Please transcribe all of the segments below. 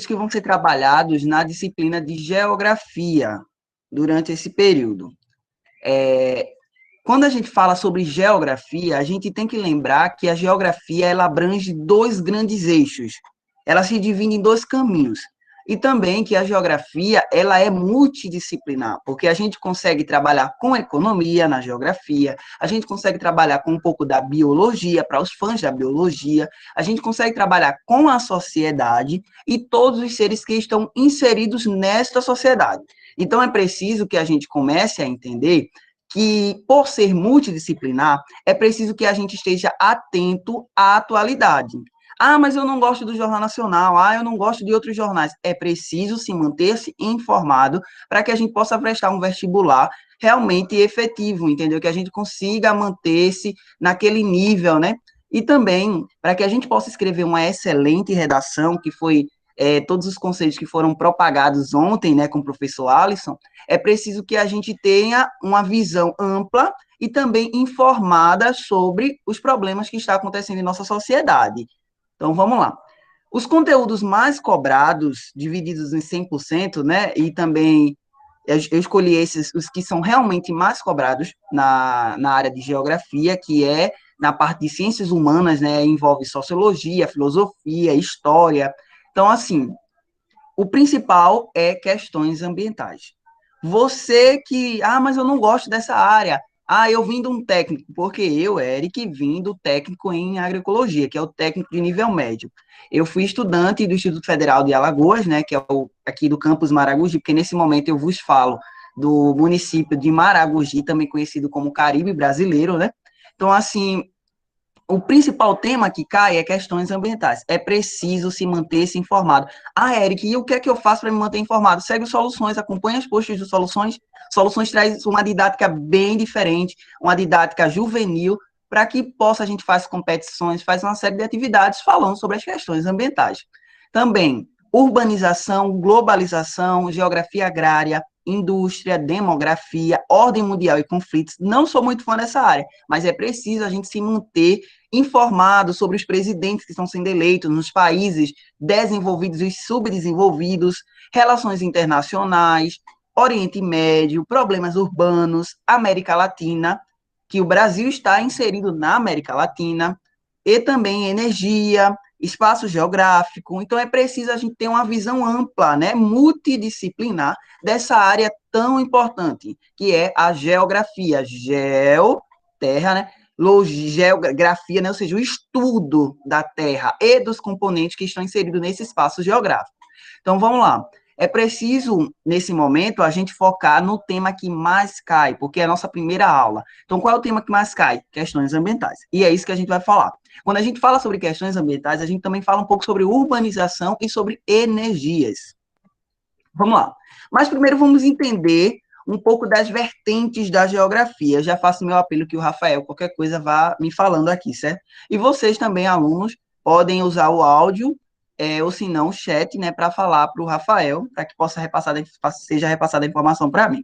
que vão ser trabalhados na disciplina de geografia durante esse período. Quando a gente fala sobre geografia, a gente tem que lembrar que a geografia ela abrange dois grandes eixos. Ela se divide em dois caminhos. E também que a geografia ela é multidisciplinar, porque a gente consegue trabalhar com economia na geografia, a gente consegue trabalhar com um pouco da biologia, para os fãs da biologia, a gente consegue trabalhar com a sociedade e todos os seres que estão inseridos nesta sociedade. Então, é preciso que a gente comece a entender que, por ser multidisciplinar, é preciso que a gente esteja atento à atualidade. Ah, mas eu não gosto do Jornal Nacional, eu não gosto de outros jornais. É preciso se manter-se informado para que a gente possa prestar um vestibular realmente efetivo, entendeu? Que a gente consiga manter-se naquele nível, né? E também para que a gente possa escrever uma excelente redação, que foi todos os conceitos que foram propagados ontem, né, com o professor Alisson, é preciso que a gente tenha uma visão ampla e também informada sobre os problemas que estão acontecendo em nossa sociedade. Então, vamos lá. Os conteúdos mais cobrados, divididos em 100%, né, e também eu escolhi esses, os que são realmente mais cobrados na área de geografia, que é na parte de ciências humanas, né, envolve sociologia, filosofia, história. Então, assim, o principal é questões ambientais. Você que, mas eu não gosto dessa área. Eu vim de um técnico, porque eu, Eric, vim do técnico em agroecologia, que é o técnico de nível médio. Eu fui estudante do Instituto Federal de Alagoas, né, que é aqui do campus Maragogi, porque nesse momento eu vos falo do município de Maragogi, também conhecido como Caribe brasileiro, né? Então, assim, o principal tema que cai é questões ambientais. É preciso se manter-se informado. Eric, e o que é que eu faço para me manter informado? Segue o Soluções, acompanha as posts do Soluções. Soluções traz uma didática bem diferente, uma didática juvenil, para que possa a gente fazer competições, faz uma série de atividades falando sobre as questões ambientais. Também, urbanização, globalização, geografia agrária, indústria, demografia, ordem mundial e conflitos. Não sou muito fã dessa área, mas é preciso a gente se manter informado sobre os presidentes que estão sendo eleitos nos países desenvolvidos e subdesenvolvidos, relações internacionais, Oriente Médio, problemas urbanos, América Latina, que o Brasil está inserido na América Latina, e também energia, espaço geográfico. Então, é preciso a gente ter uma visão ampla, né, multidisciplinar dessa área tão importante, que é a geografia. Terra, né? Geografia, né? Ou seja, o estudo da Terra e dos componentes que estão inseridos nesse espaço geográfico. Então, vamos lá. É preciso, nesse momento, a gente focar no tema que mais cai, porque é a nossa primeira aula. Então, qual é o tema que mais cai? Questões ambientais. E é isso que a gente vai falar. Quando a gente fala sobre questões ambientais, a gente também fala um pouco sobre urbanização e sobre energias. Vamos lá. Mas primeiro vamos entender um pouco das vertentes da geografia. Eu já faço meu apelo que o Rafael, qualquer coisa, vá me falando aqui, certo? E vocês também, alunos, podem usar o áudio, ou se não, o chat, né, para falar para o Rafael, para que seja repassada a informação para mim.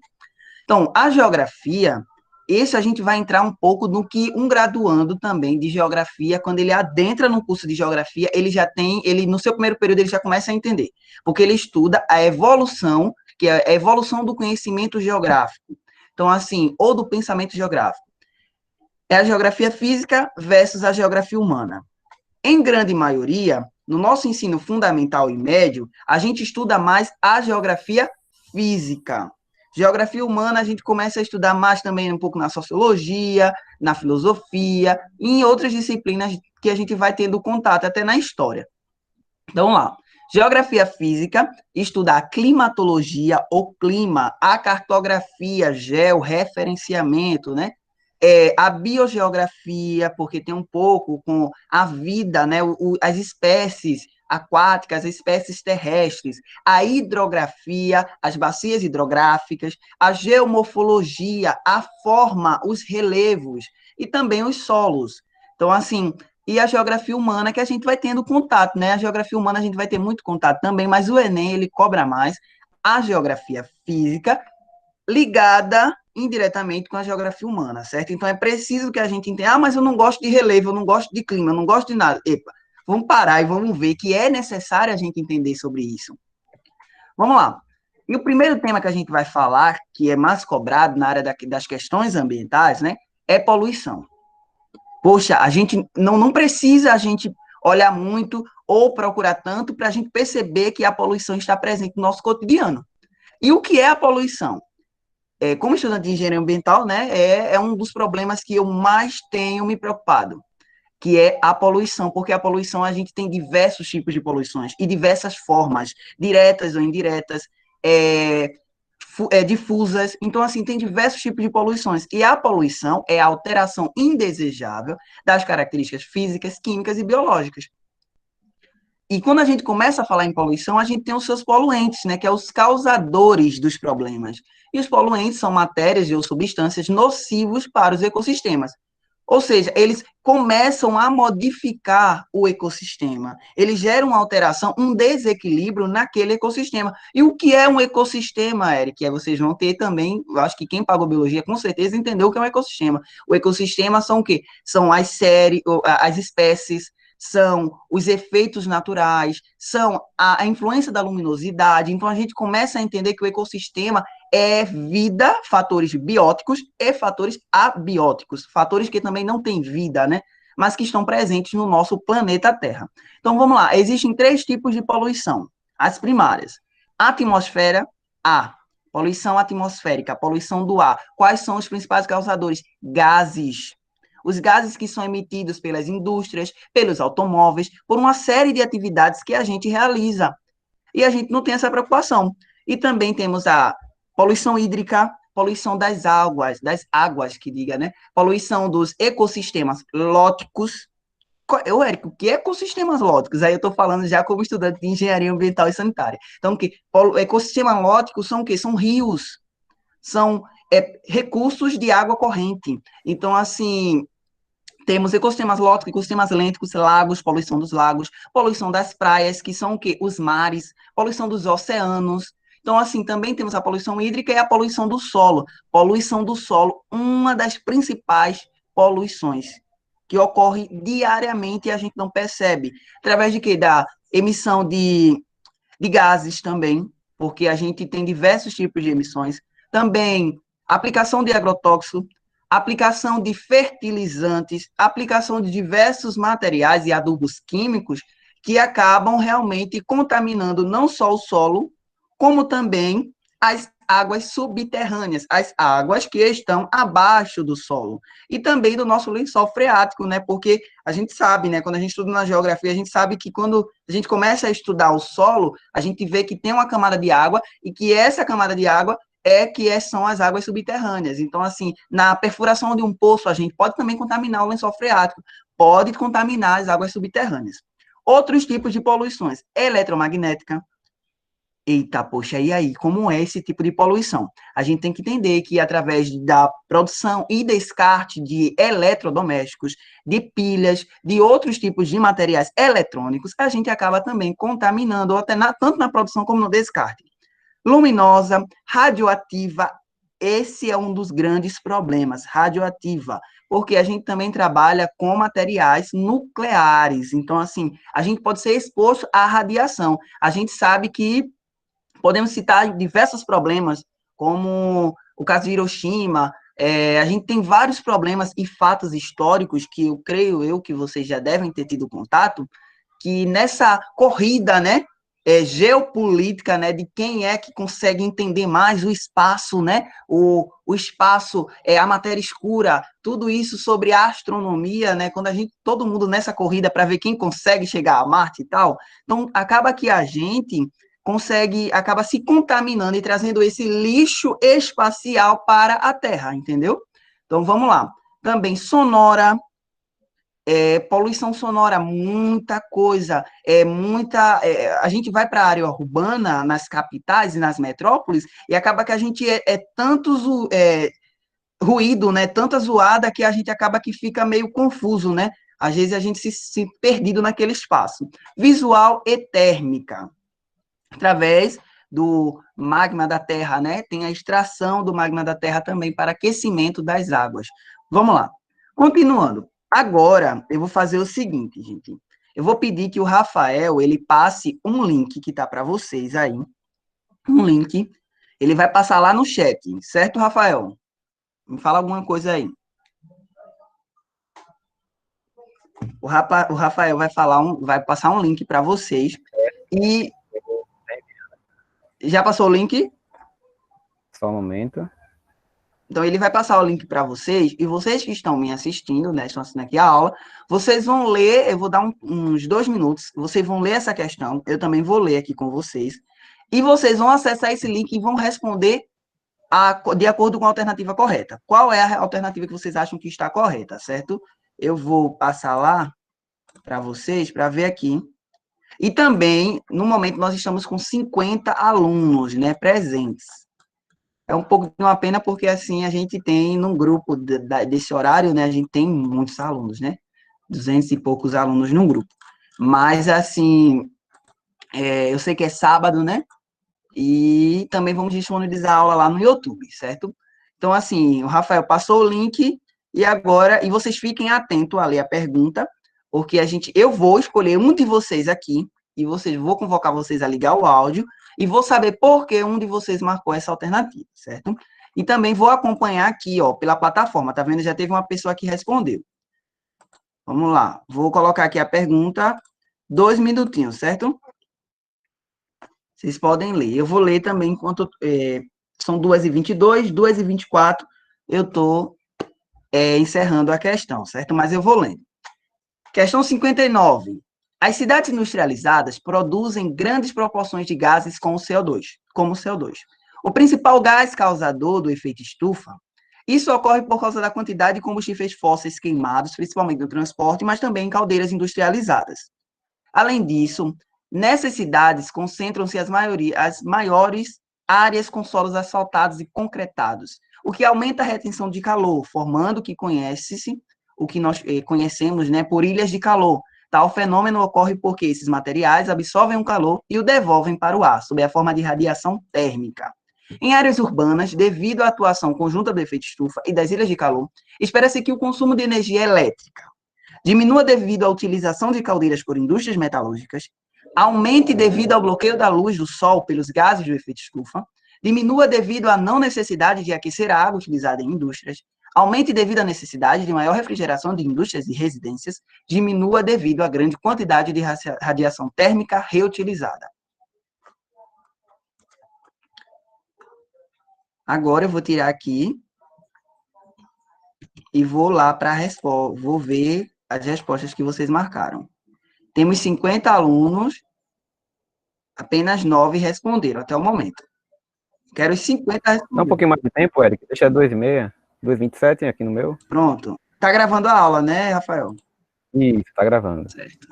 Então, a geografia, esse a gente vai entrar um pouco no que um graduando também de geografia, quando ele adentra no curso de geografia, ele no seu primeiro período ele já começa a entender, porque ele estuda a evolução, que é a evolução do conhecimento geográfico. Então, assim, ou do pensamento geográfico. É a geografia física versus a geografia humana. Em grande maioria, no nosso ensino fundamental e médio, a gente estuda mais a geografia física. Geografia humana, a gente começa a estudar mais também um pouco na sociologia, na filosofia e em outras disciplinas que a gente vai tendo contato, até na história. Então, vamos lá. Geografia física, estuda a climatologia, o clima, a cartografia, georreferenciamento, né? A biogeografia, porque tem um pouco com a vida, né? As espécies aquáticas, as espécies terrestres, a hidrografia, as bacias hidrográficas, a geomorfologia, a forma, os relevos e também os solos. Então, assim, e a geografia humana, que a gente vai tendo contato, né? A geografia humana a gente vai ter muito contato também, mas o Enem, ele cobra mais a geografia física ligada indiretamente com a geografia humana, certo? Então, é preciso que a gente entenda, mas eu não gosto de relevo, eu não gosto de clima, eu não gosto de nada. Epa, Vamos parar e vamos ver que é necessário a gente entender sobre isso. Vamos lá. E o primeiro tema que a gente vai falar, que é mais cobrado na área das questões ambientais, né, é poluição. Poxa, a gente não precisa a gente olhar muito ou procurar tanto para a gente perceber que a poluição está presente no nosso cotidiano. E o que é a poluição? Como estudante de engenharia ambiental, né, é um dos problemas que eu mais tenho me preocupado, que é a poluição, porque a poluição a gente tem diversos tipos de poluições e diversas formas, diretas ou indiretas, é, difusas. Então, assim, tem diversos tipos de poluições. E a poluição é a alteração indesejável das características físicas, químicas e biológicas. E quando a gente começa a falar em poluição, a gente tem os seus poluentes, né, que é os causadores dos problemas. E os poluentes são matérias ou substâncias nocivos para os ecossistemas. Ou seja, eles começam a modificar o ecossistema. Eles geram uma alteração, um desequilíbrio naquele ecossistema. E o que é um ecossistema, Eric? Vocês vão ter também, eu acho que quem pagou biologia com certeza entendeu o que é um ecossistema. O ecossistema são o quê? São as séries, as espécies, são os efeitos naturais, são a influência da luminosidade. Então, a gente começa a entender que o ecossistema é vida, fatores bióticos e fatores abióticos, fatores que também não têm vida, né? Mas que estão presentes no nosso planeta Terra. Então, vamos lá. Existem 3 tipos de poluição. As primárias. Atmosfera, A. Poluição atmosférica, poluição do ar. Quais são os principais causadores? Gases. Os gases que são emitidos pelas indústrias, pelos automóveis, por uma série de atividades que a gente realiza. E a gente não tem essa preocupação. E também temos a poluição hídrica, poluição das águas que diga, né? Poluição dos ecossistemas lóticos. Érico, o que é ecossistemas lóticos? Aí eu estou falando já como estudante de engenharia ambiental e sanitária. Então, que ecossistemas lóticos são o quê? São rios, são recursos de água corrente. Então, assim, temos ecossistemas lóticos, ecossistemas lênticos, lagos, poluição dos lagos, poluição das praias, que são o quê? Os mares, poluição dos oceanos. Então, assim, também temos a poluição hídrica e a poluição do solo. Poluição do solo, uma das principais poluições que ocorre diariamente e a gente não percebe. Através de quê? Da emissão de gases também, porque a gente tem diversos tipos de emissões. Também aplicação de agrotóxico, aplicação de fertilizantes, aplicação de diversos materiais e adubos químicos que acabam realmente contaminando não só o solo, como também as águas subterrâneas, as águas que estão abaixo do solo, e também do nosso lençol freático, né? Porque a gente sabe, né? Quando a gente estuda na geografia, a gente sabe que quando a gente começa a estudar o solo, a gente vê que tem uma camada de água e que essa camada de água são as águas subterrâneas. Então, assim, na perfuração de um poço, a gente pode também contaminar o lençol freático, pode contaminar as águas subterrâneas. Outros tipos de poluições, eletromagnética. Eita, poxa, e aí, como é esse tipo de poluição? A gente tem que entender que através da produção e descarte de eletrodomésticos, de pilhas, de outros tipos de materiais eletrônicos, a gente acaba também contaminando, até tanto na produção como no descarte. Luminosa, radioativa, esse é um dos grandes problemas, radioativa, porque a gente também trabalha com materiais nucleares. Então, assim, a gente pode ser exposto à radiação. A gente sabe que podemos citar diversos problemas, como o caso de Hiroshima. A gente tem vários problemas e fatos históricos que eu creio que vocês já devem ter tido contato, que nessa corrida, né, geopolítica, né, de quem é que consegue entender mais o espaço, né, o espaço, a matéria escura, tudo isso sobre a astronomia, né, quando todo mundo nessa corrida para ver quem consegue chegar a Marte e tal, então acaba que a gente acaba se contaminando e trazendo esse lixo espacial para a Terra, entendeu? Então, vamos lá. Também sonora, poluição sonora, muita coisa, a gente vai para a área urbana, nas capitais e nas metrópoles, e acaba que a gente tanto ruído, né, tanta zoada, que a gente acaba que fica meio confuso, né? Às vezes a gente se perdido naquele espaço. Visual e térmica, através do magma da Terra, né? Tem a extração do magma da Terra também para aquecimento das águas. Vamos lá. Continuando. Agora, eu vou fazer o seguinte, gente. Eu vou pedir que o Rafael, ele passe um link que está para vocês aí, um link, ele vai passar lá no chat, certo, Rafael? Me fala alguma coisa aí. O Rafael vai passar um link para vocês e já passou o link? Só um momento. Então, ele vai passar o link para vocês, e vocês que estão me assistindo, né, estão assistindo aqui a aula, vocês vão ler, eu vou dar uns 2 minutos, vocês vão ler essa questão, eu também vou ler aqui com vocês, e vocês vão acessar esse link e vão responder de acordo com a alternativa correta. Qual é a alternativa que vocês acham que está correta, certo? Eu vou passar lá para vocês, para ver aqui. E também, no momento, nós estamos com 50 alunos, né, presentes. É um pouco de uma pena porque, assim, a gente tem, num grupo desse horário, né, a gente tem muitos alunos, né? 200 e poucos alunos num grupo. Mas, assim, eu sei que é sábado, né? E também vamos disponibilizar a aula lá no YouTube, certo? Então, assim, o Rafael passou o link e agora, e vocês fiquem atentos a ler a pergunta, porque eu vou escolher um de vocês aqui e vou convocar vocês a ligar o áudio e vou saber por que um de vocês marcou essa alternativa, certo? E também vou acompanhar aqui, ó, pela plataforma, tá vendo? Já teve uma pessoa que respondeu. Vamos lá, vou colocar aqui a pergunta, 2 minutinhos, certo? Vocês podem ler. Eu vou ler também enquanto são 2h22, 2h24, eu estou encerrando a questão, certo? Mas eu vou lendo. Questão 59. As cidades industrializadas produzem grandes proporções de gases como o CO2. O principal gás causador do efeito estufa, isso ocorre por causa da quantidade de combustíveis fósseis queimados, principalmente no transporte, mas também em caldeiras industrializadas. Além disso, nessas cidades concentram-se as maiores áreas com solos asfaltados e concretados, o que aumenta a retenção de calor, formando o que nós conhecemos, né, por ilhas de calor. Tal fenômeno ocorre porque esses materiais absorvem o calor e o devolvem para o ar, sob a forma de radiação térmica. Em áreas urbanas, devido à atuação conjunta do efeito estufa e das ilhas de calor, espera-se que o consumo de energia elétrica diminua devido à utilização de caldeiras por indústrias metalúrgicas, aumente devido ao bloqueio da luz do sol pelos gases do efeito estufa, diminua devido à não necessidade de aquecer a água utilizada em indústrias, aumente devido à necessidade de maior refrigeração de indústrias e residências, diminua devido à grande quantidade de radiação térmica reutilizada. Agora eu vou tirar aqui e vou lá para a resposta, vou ver as respostas que vocês marcaram. Temos 50 alunos, apenas 9 responderam até o momento. Quero os 50 Dá um responder. pouquinho mais de tempo, Eric. Deixa 2h30, 2h27 aqui no meu. Pronto. Tá gravando a aula, né, Rafael? Isso, tá gravando. Certo.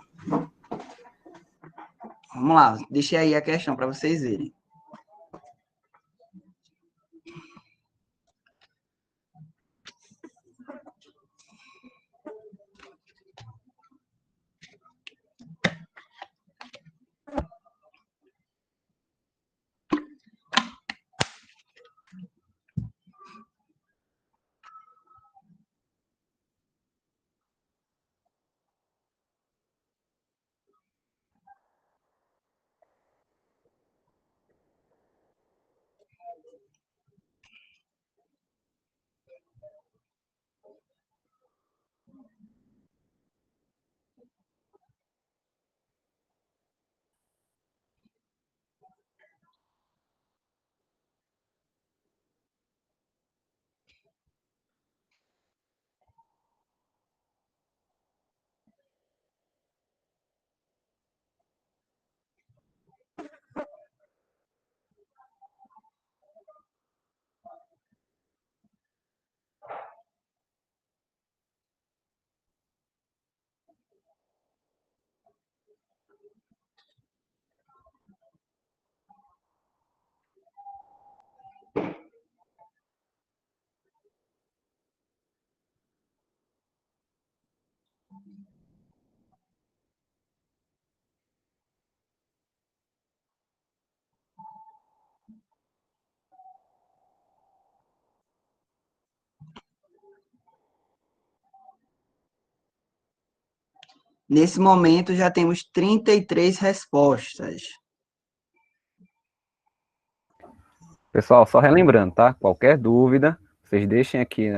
Vamos lá, deixei aí a questão para vocês verem. Nesse momento, já temos 33 respostas. Pessoal, só relembrando, tá? Qualquer dúvida, vocês deixem aqui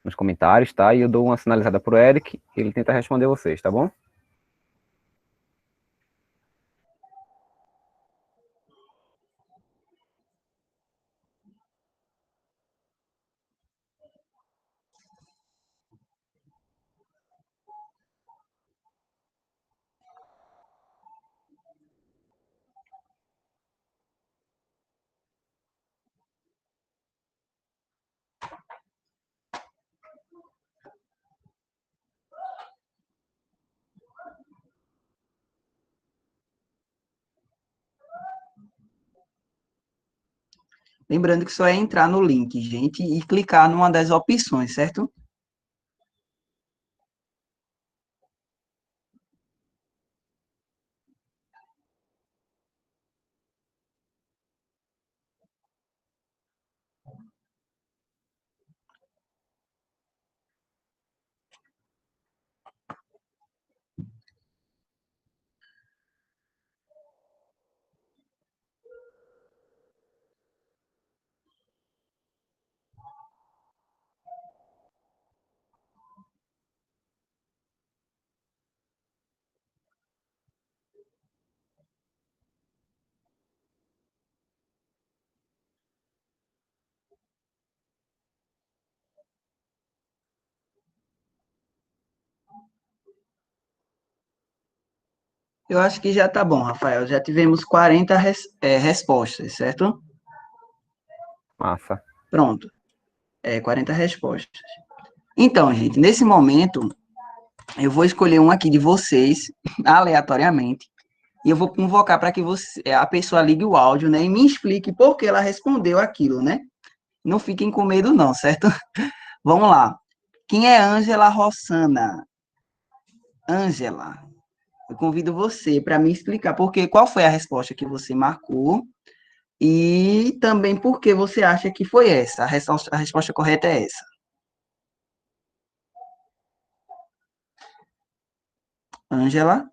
nos comentários, tá? E eu dou uma sinalizada pro Eric, e ele tenta responder vocês, tá bom? Lembrando que só é entrar no link, gente, e clicar numa das opções, certo? Eu acho que já tá bom, Rafael. Já tivemos 40 respostas, certo? Massa. Pronto. 40 respostas. Então, gente, nesse momento, eu vou escolher um aqui de vocês, aleatoriamente, e eu vou convocar para que a pessoa ligue o áudio, né, e me explique por que ela respondeu aquilo, né? Não fiquem com medo, não, certo? Vamos lá. Quem é Ângela Rossana? Ângela, eu convido você para me explicar qual foi a resposta que você marcou e também por que você acha que foi essa. A resposta correta é essa. Ângela?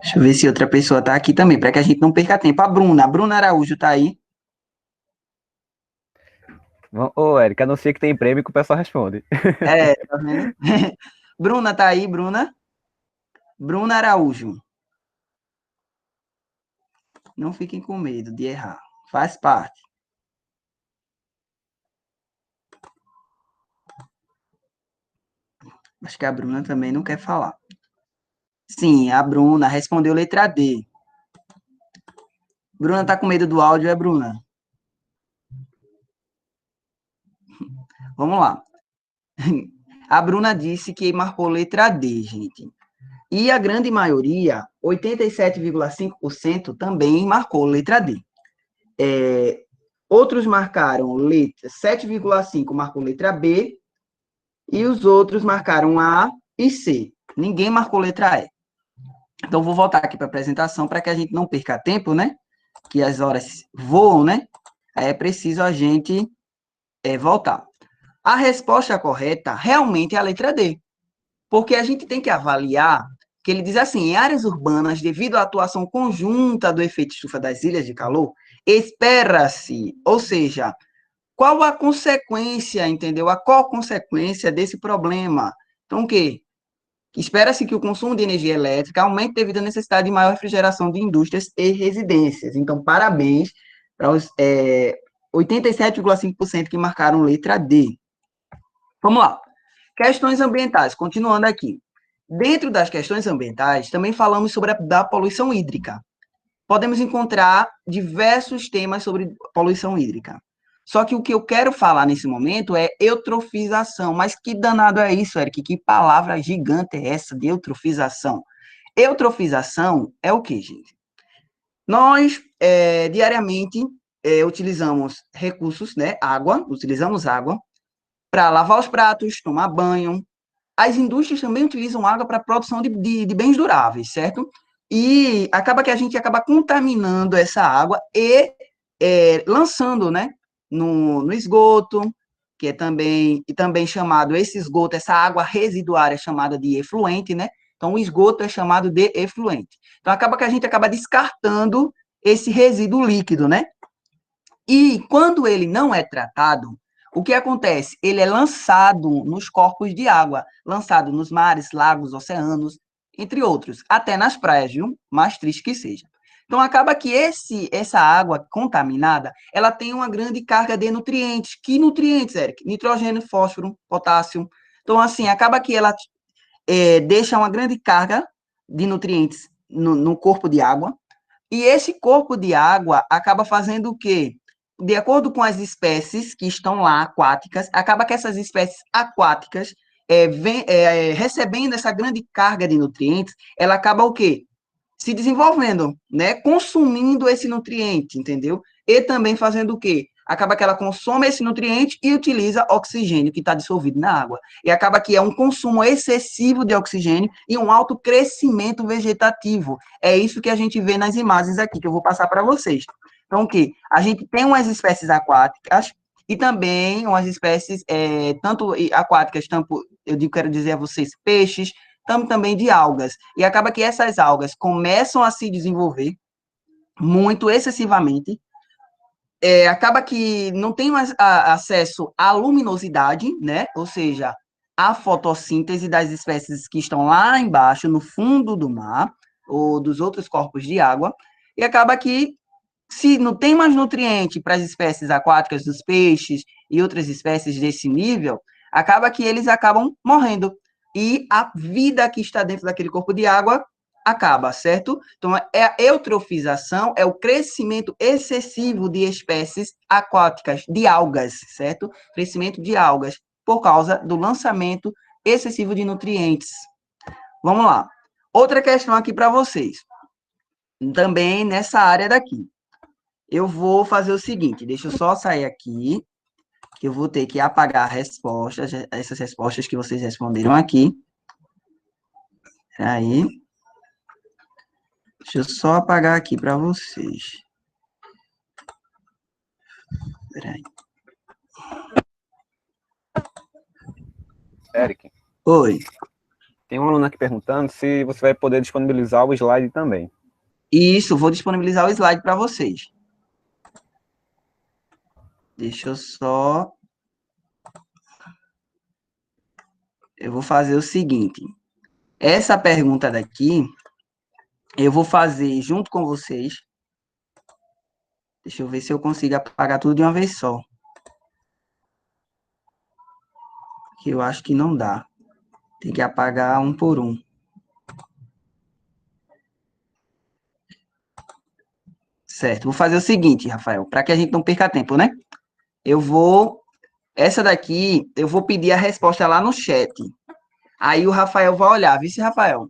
Deixa eu ver se outra pessoa está aqui também, para que a gente não perca tempo. A Bruna Araújo está aí? Ô, Eric, anuncia que tem prêmio que o pessoal responde. Tá vendo? Bruna tá aí, Bruna? Bruna Araújo. Não fiquem com medo de errar. Faz parte. Acho que a Bruna também não quer falar. Sim, a Bruna respondeu letra D. Bruna tá com medo do áudio, é, Bruna? Vamos lá. A Bruna disse que marcou letra D, gente. E a grande maioria, 87,5%, também marcou letra D. Outros marcaram letra 7,5% marcou letra B e os outros marcaram A e C. Ninguém marcou letra E. Então, vou voltar aqui para a apresentação para que a gente não perca tempo, né? Que as horas voam, né? Aí é preciso a gente voltar. A resposta correta realmente é a letra D, porque a gente tem que avaliar que ele diz assim, em áreas urbanas, devido à atuação conjunta do efeito estufa das ilhas de calor, espera-se, ou seja, qual a consequência, entendeu? A qual consequência desse problema? Então, o quê? Espera-se que o consumo de energia elétrica aumente devido à necessidade de maior refrigeração de indústrias e residências. Então, parabéns para os 87,5% que marcaram letra D. Vamos lá. Questões ambientais, continuando aqui. Dentro das questões ambientais, também falamos sobre a poluição hídrica. Podemos encontrar diversos temas sobre poluição hídrica. Só que o que eu quero falar nesse momento é eutrofização. Mas que danado é isso, Eric? Que palavra gigante é essa de eutrofização? Eutrofização é o quê, gente? Nós, diariamente, utilizamos recursos, né? Utilizamos água para lavar os pratos, tomar banho. As indústrias também utilizam água para a produção de bens duráveis, certo? E acaba que a gente acaba contaminando essa água e lançando, né, no esgoto, que é também chamado, esse esgoto, essa água residuária é chamada de efluente, né? Então, o esgoto é chamado de efluente. Então, acaba que a gente acaba descartando esse resíduo líquido, né? E quando ele não é tratado, o que acontece? Ele é lançado nos corpos de água, lançado nos mares, lagos, oceanos, entre outros, até nas praias, viu? Mais triste que seja. Então, acaba que essa água contaminada, ela tem uma grande carga de nutrientes. Que nutrientes, Eric? Nitrogênio, fósforo, potássio. Então, assim, acaba que ela deixa uma grande carga de nutrientes no corpo de água, e esse corpo de água acaba fazendo o quê? De acordo com as espécies que estão lá, aquáticas, acaba que essas espécies aquáticas, recebendo essa grande carga de nutrientes, ela acaba o quê? Se desenvolvendo, né? Consumindo esse nutriente, entendeu? E também fazendo o quê? Acaba que ela consome esse nutriente e utiliza oxigênio que está dissolvido na água. E acaba que é um consumo excessivo de oxigênio e um alto crescimento vegetativo. É isso que a gente vê nas imagens aqui, que eu vou passar para vocês. Então, o quê? A gente tem umas espécies aquáticas e também umas espécies, tanto aquáticas, tanto, quero dizer a vocês, peixes, também de algas. E acaba que essas algas começam a se desenvolver muito excessivamente, acaba que não tem mais acesso à luminosidade, né? Ou seja, à fotossíntese das espécies que estão lá embaixo, no fundo do mar, ou dos outros corpos de água, e acaba que, se não tem mais nutriente para as espécies aquáticas, dos peixes e outras espécies desse nível, acaba que eles acabam morrendo. E a vida que está dentro daquele corpo de água acaba, certo? Então, a eutrofização é o crescimento excessivo de espécies aquáticas, de algas, certo? Crescimento de algas, por causa do lançamento excessivo de nutrientes. Vamos lá. Outra questão aqui para vocês. Também nessa área daqui. Eu vou fazer o seguinte, deixa eu só sair aqui, que eu vou ter que apagar essas respostas que vocês responderam aqui. Aí. Deixa eu só apagar aqui para vocês. Peraí. Eric, Oi. tem um aluno aqui perguntando se você vai poder disponibilizar o slide também. Isso, vou disponibilizar o slide para vocês. Deixa eu só... Eu vou fazer o seguinte. Essa pergunta daqui, eu vou fazer junto com vocês. Deixa eu ver se eu consigo apagar tudo de uma vez só. Que eu acho que não dá. Tem que apagar um por um. Certo, vou fazer o seguinte, Rafael, para que a gente não perca tempo, né? Essa daqui, eu vou pedir a resposta lá no chat. Aí o Rafael vai olhar, vice Rafael,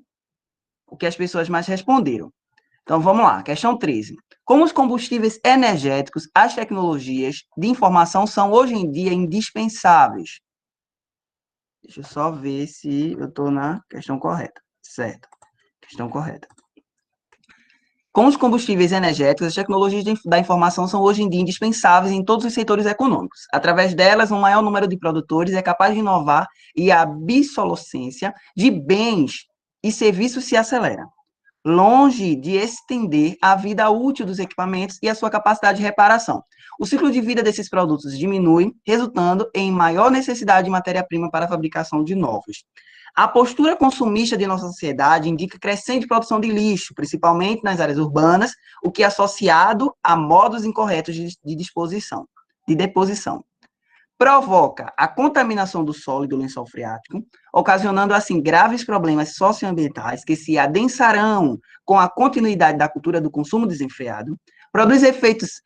o que as pessoas mais responderam. Então, vamos lá, questão 13. Como os combustíveis energéticos, as tecnologias de informação são hoje em dia indispensáveis? Deixa eu só ver se eu estou na questão correta. Certo, questão correta. Com os combustíveis energéticos, as tecnologias da informação são hoje em dia indispensáveis em todos os setores econômicos. Através delas, um maior número de produtores é capaz de inovar e a obsolescência de bens e serviços se acelera, longe de estender a vida útil dos equipamentos e a sua capacidade de reparação. O ciclo de vida desses produtos diminui, resultando em maior necessidade de matéria-prima para a fabricação de novos. A postura consumista de nossa sociedade indica crescente produção de lixo, principalmente nas áreas urbanas, o que é associado a modos incorretos de deposição. Provoca a contaminação do solo e do lençol freático, ocasionando, assim, graves problemas socioambientais que se adensarão com a continuidade da cultura do consumo desenfreado, produz efeitos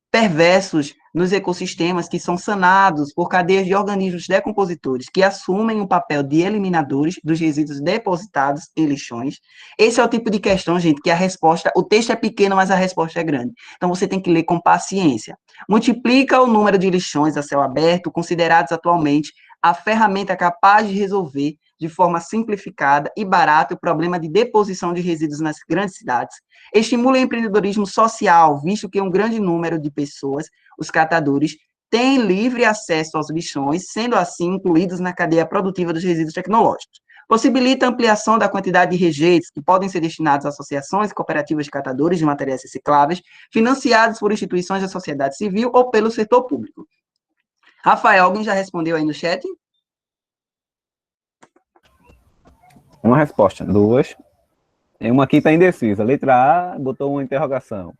perversos nos ecossistemas que são sanados por cadeias de organismos decompositores que assumem o papel de eliminadores dos resíduos depositados em lixões. Esse é o tipo de questão, gente, que a resposta, o texto é pequeno, mas a resposta é grande. Então, você tem que ler com paciência. Multiplica o número de lixões a céu aberto considerados atualmente a ferramenta capaz de resolver de forma simplificada e barata o problema de deposição de resíduos nas grandes cidades, estimula o empreendedorismo social, visto que um grande número de pessoas, os catadores, têm livre acesso aos lixões, sendo assim incluídos na cadeia produtiva dos resíduos tecnológicos. Possibilita a ampliação da quantidade de rejeitos que podem ser destinados a associações e cooperativas de catadores de materiais recicláveis, financiados por instituições da sociedade civil ou pelo setor público. Rafael, alguém já respondeu aí no chat? Uma resposta, duas. Tem uma aqui está indecisa. Letra A botou uma interrogação.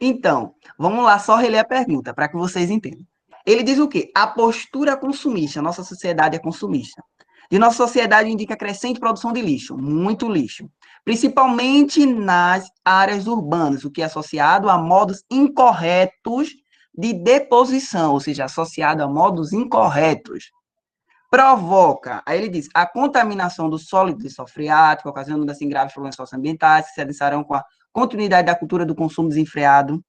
Então, vamos lá só reler a pergunta, para que vocês entendam. Ele diz o quê? A postura consumista, nossa sociedade é consumista. De nossa sociedade indica crescente produção de lixo, muito lixo, principalmente nas áreas urbanas, o que é associado a modos incorretos de deposição, ou seja, associado a modos incorretos. Provoca, aí ele diz, a contaminação do sólido de solo freático, ocasionando assim graves problemas socioambientais, que se adicionarão com a continuidade da cultura do consumo desenfreado.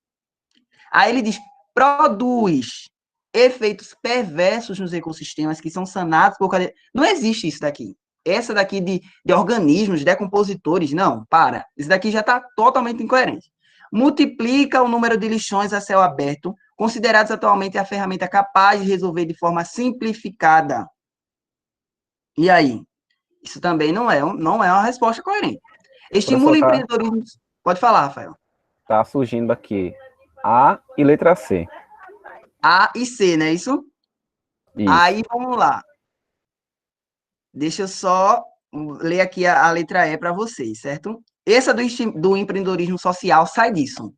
Aí ele diz, produz efeitos perversos nos ecossistemas que são sanados por cadeia. Não existe isso daqui. Essa daqui de organismos decompositores, não, para. Isso daqui já está totalmente incoerente. Multiplica o número de lixões a céu aberto, considerados atualmente a ferramenta capaz de resolver de forma simplificada. E aí? Isso também não é uma resposta coerente. Estimula o empreendedorismo. Pode falar, Rafael. Está surgindo aqui A e letra C. A e C, não é isso? Isso. Aí, vamos lá. Deixa eu só ler aqui a letra E para vocês, certo? Essa do empreendedorismo social sai disso.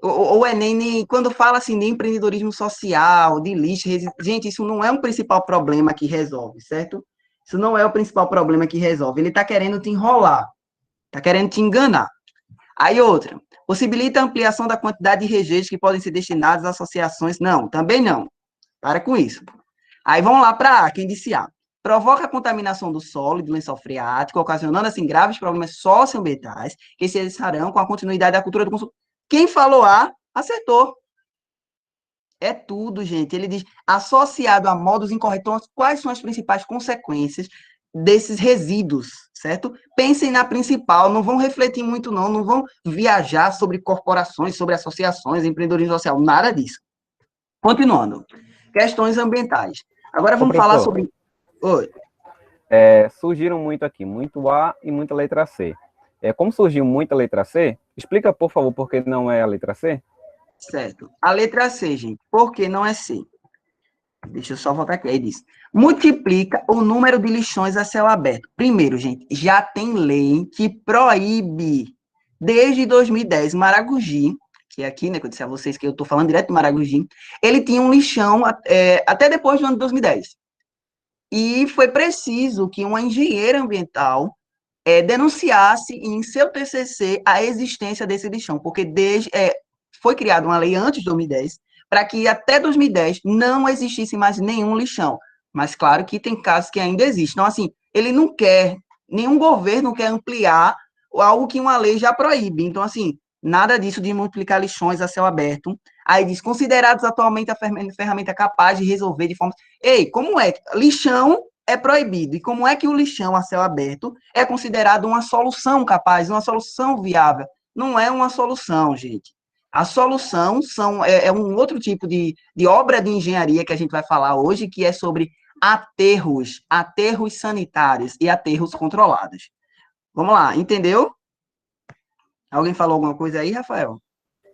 O Enem, quando fala assim de empreendedorismo social, de lixo, gente, isso não é um principal problema que resolve, certo? Isso não é o principal problema que resolve. Ele está querendo te enrolar, está querendo te enganar. Aí outra, possibilita a ampliação da quantidade de rejeitos que podem ser destinados a associações. Não, também não. Para com isso. Aí vamos lá para A, quem disse A. Provoca a contaminação do solo e do lençol freático, ocasionando assim graves problemas socioambientais que se adicionarão com a continuidade da cultura do consumo. Quem falou A, acertou. É tudo, gente. Ele diz, associado a modos incorretos, quais são as principais consequências desses resíduos, certo? Pensem na principal, não vão refletir muito não vão viajar sobre corporações, sobre associações, empreendedorismo social, nada disso. Continuando. Questões ambientais. Agora vamos falar sobre... Oi. Surgiram muito aqui, muito A e muita letra C. Como surgiu muita letra C, explica, por favor, por que não é a letra C? Certo. A letra C, gente, por que não é C? Deixa eu só voltar aqui. Aí diz, multiplica o número de lixões a céu aberto. Primeiro, gente, já tem lei que proíbe, desde 2010, Maragogi, que é aqui, né, que eu disse a vocês que eu estou falando direto de Maragogi, ele tinha um lixão até depois do ano de 2010. E foi preciso que uma engenheira ambiental denunciasse em seu TCC a existência desse lixão, porque foi criada uma lei antes de 2010, para que até 2010 não existisse mais nenhum lixão. Mas, claro, que tem casos que ainda existem. Então, assim, ele não quer, nenhum governo quer ampliar algo que uma lei já proíbe. Então, assim, nada disso de multiplicar lixões a céu aberto. Aí diz, considerados atualmente a ferramenta capaz de resolver de forma... Ei, como é? Lixão é proibido. E como é que o lixão a céu aberto é considerado uma solução capaz, uma solução viável? Não é uma solução, gente. A solução é um outro tipo de obra de engenharia que a gente vai falar hoje, que é sobre aterros sanitários e aterros controlados. Vamos lá, entendeu? Alguém falou alguma coisa aí, Rafael?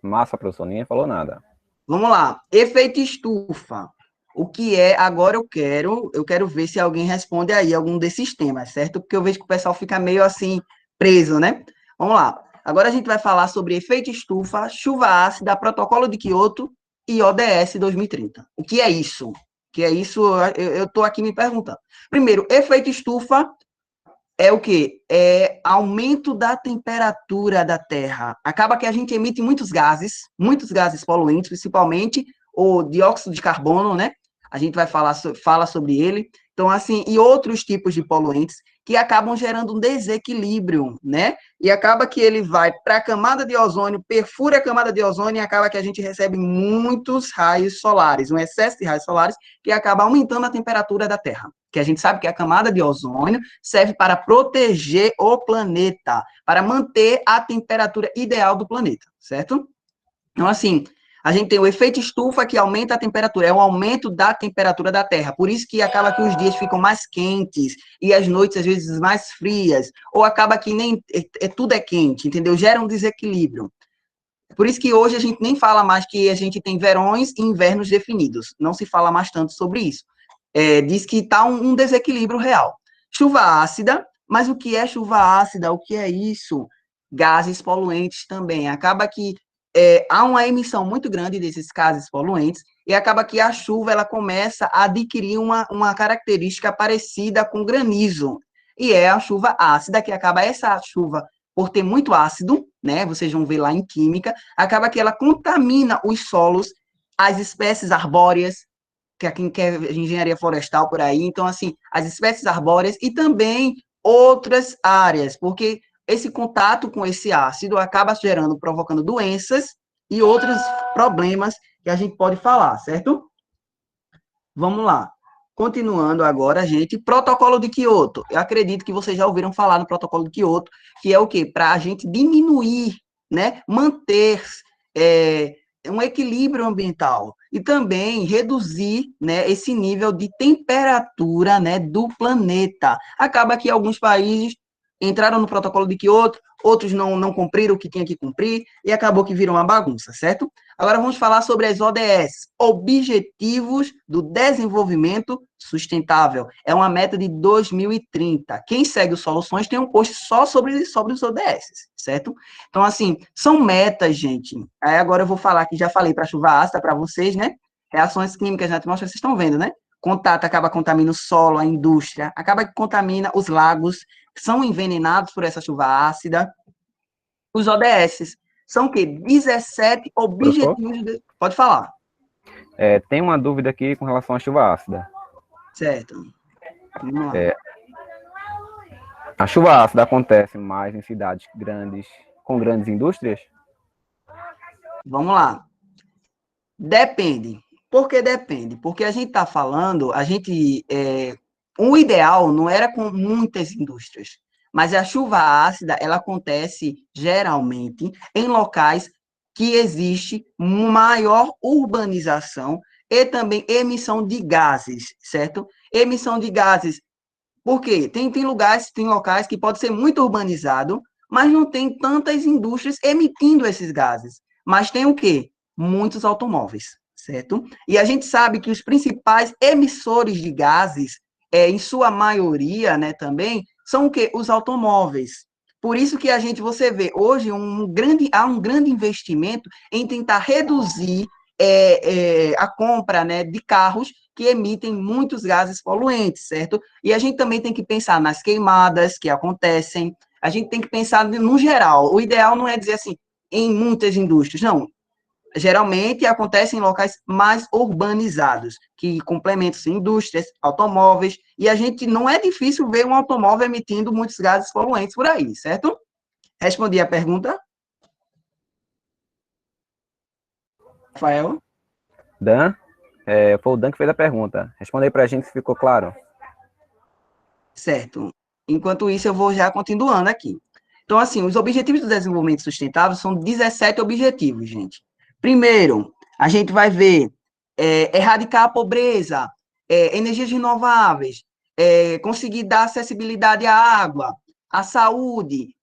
Massa, professor, ninguém falou nada. Vamos lá, efeito estufa. O que é, agora eu quero ver se alguém responde aí algum desses temas, certo? Porque eu vejo que o pessoal fica meio assim, preso, né? Vamos lá. Agora a gente vai falar sobre efeito estufa, chuva ácida, protocolo de Kyoto e ODS 2030. O que é isso? O que é isso? Eu estou aqui me perguntando. Primeiro, efeito estufa é o quê? É aumento da temperatura da Terra. Acaba que a gente emite muitos gases poluentes, principalmente o dióxido de carbono, né? A gente vai fala sobre ele. Então, Então, assim, e outros tipos de poluentes que acabam gerando um desequilíbrio, né? E acaba que ele vai para a camada de ozônio, perfura a camada de ozônio e acaba que a gente recebe muitos raios solares, um excesso de raios solares que acaba aumentando a temperatura da Terra. Que a gente sabe que a camada de ozônio serve para proteger o planeta, para manter a temperatura ideal do planeta, certo? Então, assim, a gente tem o efeito estufa que aumenta a temperatura, é um aumento da temperatura da Terra. Por isso que acaba que os dias ficam mais quentes e as noites, às vezes, mais frias. Ou acaba que nem tudo é quente, entendeu? Gera um desequilíbrio. Por isso que hoje a gente nem fala mais que a gente tem verões e invernos definidos. Não se fala mais tanto sobre isso. Diz que está um desequilíbrio real. Chuva ácida, mas o que é chuva ácida? O que é isso? Gases poluentes também. Acaba que há uma emissão muito grande desses gases poluentes e acaba que a chuva ela começa a adquirir uma característica parecida com granizo. E é a chuva ácida, que acaba essa chuva, por ter muito ácido, né? Vocês vão ver lá em química, acaba que ela contamina os solos, as espécies arbóreas, que é quem quer engenharia florestal por aí, então, assim, as espécies arbóreas e também outras áreas, porque esse contato com esse ácido acaba gerando, provocando doenças e outros problemas que a gente pode falar, certo? Vamos lá. Continuando agora, gente, protocolo de Kyoto. Eu acredito que vocês já ouviram falar no protocolo de Kyoto, que é o quê? Para a gente diminuir, né, manter um equilíbrio ambiental e também reduzir, né, esse nível de temperatura, né, do planeta. Acaba que alguns países entraram no protocolo de Kyoto, outros não cumpriram o que tinha que cumprir e acabou que virou uma bagunça, certo? Agora vamos falar sobre as ODS, Objetivos do Desenvolvimento Sustentável. É uma meta de 2030. Quem segue o Soluções tem um post só sobre os ODS, certo? Então, assim, são metas, gente. Aí agora eu vou falar que já falei para a chuva ácida para vocês, né? Reações químicas na atmosfera, vocês estão vendo, né? Contato acaba contaminando o solo, a indústria, acaba que contamina os lagos, são envenenados por essa chuva ácida. Os ODS são o quê? 17 Professor, objetivos. Pode falar. tem uma dúvida aqui com relação à chuva ácida. Certo. Vamos lá. A chuva ácida acontece mais em cidades grandes, com grandes indústrias? Vamos lá. Depende. Por que depende? Porque a gente está falando, o ideal não era com muitas indústrias, mas a chuva ácida, ela acontece geralmente em locais que existe maior urbanização e também emissão de gases, certo? Emissão de gases, por quê? Tem lugares, tem locais que pode ser muito urbanizado, mas não tem tantas indústrias emitindo esses gases. Mas tem o quê? Muitos automóveis, certo? E a gente sabe que os principais emissores de gases, em sua maioria, né, também, são o quê? Os automóveis. Por isso que você vê hoje há um grande investimento em tentar reduzir a compra, né, de carros que emitem muitos gases poluentes, certo? E a gente também tem que pensar nas queimadas que acontecem, a gente tem que pensar no geral. O ideal não é dizer assim, em muitas indústrias, não. Geralmente acontece em locais mais urbanizados, que complementam indústrias, automóveis, e a gente não é difícil ver um automóvel emitindo muitos gases poluentes por aí, certo? Respondi a pergunta, Rafael? Dan? Foi o Dan que fez a pergunta. Responde aí pra gente se ficou claro. Certo. Enquanto isso, eu vou já continuando aqui. Então, assim, os Objetivos do Desenvolvimento Sustentável são 17 objetivos, gente. Primeiro, a gente vai ver erradicar a pobreza, energias renováveis, conseguir dar acessibilidade à água, à saúde,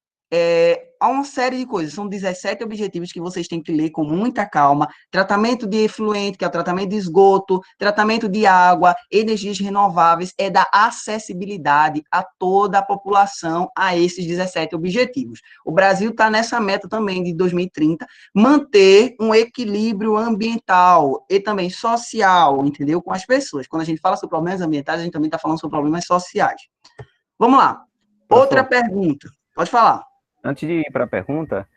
há uma série de coisas. São 17 objetivos que vocês têm que ler com muita calma. Tratamento de efluente, que é o tratamento de esgoto, tratamento de água, energias renováveis, é dar acessibilidade a toda a população a esses 17 objetivos. O Brasil está nessa meta também de 2030, manter um equilíbrio ambiental e também social, entendeu? Com as pessoas. Quando a gente fala sobre problemas ambientais, a gente também está falando sobre problemas sociais. Vamos lá. Outra Professor, pergunta. Pode falar. antes de ir para a pergunta,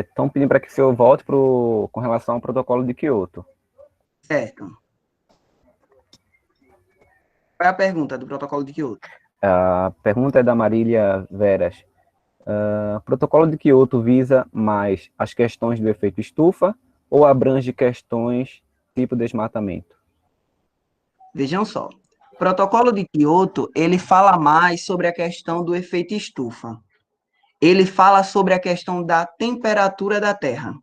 estão pedindo para que o senhor volte com relação ao protocolo de Kyoto. Certo. Qual é a pergunta do protocolo de Kyoto? A pergunta é da Marília Veras. O protocolo de Kyoto visa mais as questões do efeito estufa ou abrange questões tipo desmatamento? Vejam só. O protocolo de Kyoto, ele fala mais sobre a questão do efeito estufa. Ele fala sobre a questão da temperatura da Terra.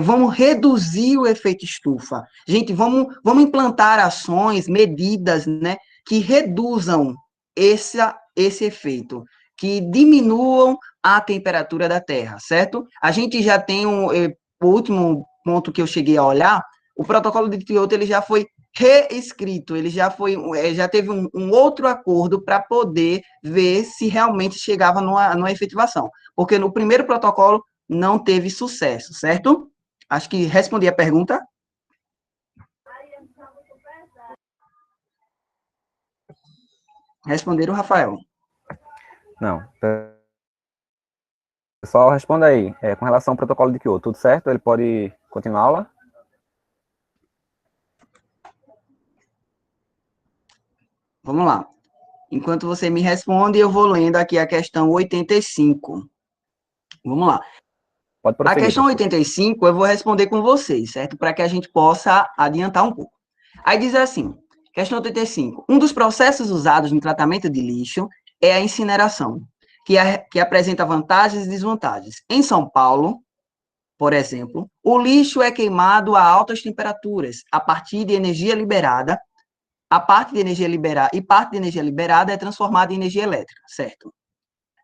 Vamos reduzir o efeito estufa. Gente, vamos implantar ações, medidas, né, que reduzam esse efeito, que diminuam a temperatura da Terra, certo? A gente já tem o último ponto que eu cheguei a olhar, o protocolo de Kyoto ele já foi reescrito, ele já teve um outro acordo para poder ver se realmente chegava numa efetivação, porque no primeiro protocolo não teve sucesso, certo? Acho que respondi a pergunta. Responderam, Rafael. Não. Pessoal, responda aí. Com relação ao protocolo de Kyoto, tudo certo? Ele pode continuar a aula? Vamos lá. Enquanto você me responde, eu vou lendo aqui a questão 85. Vamos lá. Pode A prosseguir, questão professor. 85 eu vou responder com vocês, certo? Para que a gente possa adiantar um pouco. Aí diz assim, questão 85. Um dos processos usados no tratamento de lixo é a incineração, que apresenta vantagens e desvantagens. Em São Paulo, por exemplo, o lixo é queimado a altas temperaturas, a partir de energia liberada, a parte de energia liberada e parte de energia liberada é transformada em energia elétrica, certo?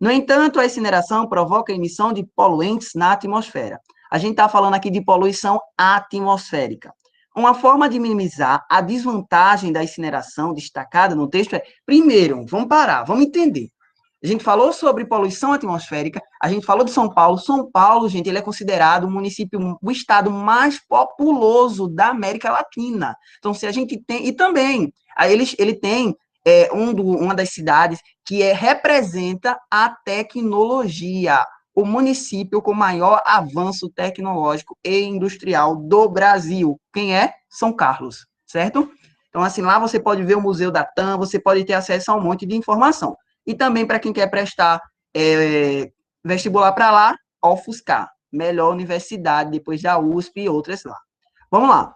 No entanto, a incineração provoca a emissão de poluentes na atmosfera. A gente está falando aqui de poluição atmosférica. Uma forma de minimizar a desvantagem da incineração destacada no texto é, primeiro, vamos parar, vamos entender. A gente falou sobre poluição atmosférica, a gente falou de São Paulo. São Paulo, gente, ele é considerado o município, o estado mais populoso da América Latina. Então, se a gente tem, e também, ele tem uma das cidades que representa a tecnologia, o município com maior avanço tecnológico e industrial do Brasil. Quem é? São Carlos, certo? Então, assim, lá você pode ver o Museu da TAM, você pode ter acesso a um monte de informação. E também para quem quer prestar vestibular para lá, UFSCar, melhor universidade, depois da USP e outras lá. Vamos lá.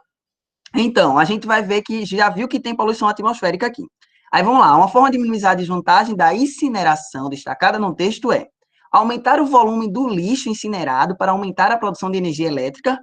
Então, a gente vai ver que já viu que tem poluição atmosférica aqui. Aí vamos lá, uma forma de minimizar a desvantagem da incineração destacada no texto é aumentar o volume do lixo incinerado para aumentar a produção de energia elétrica.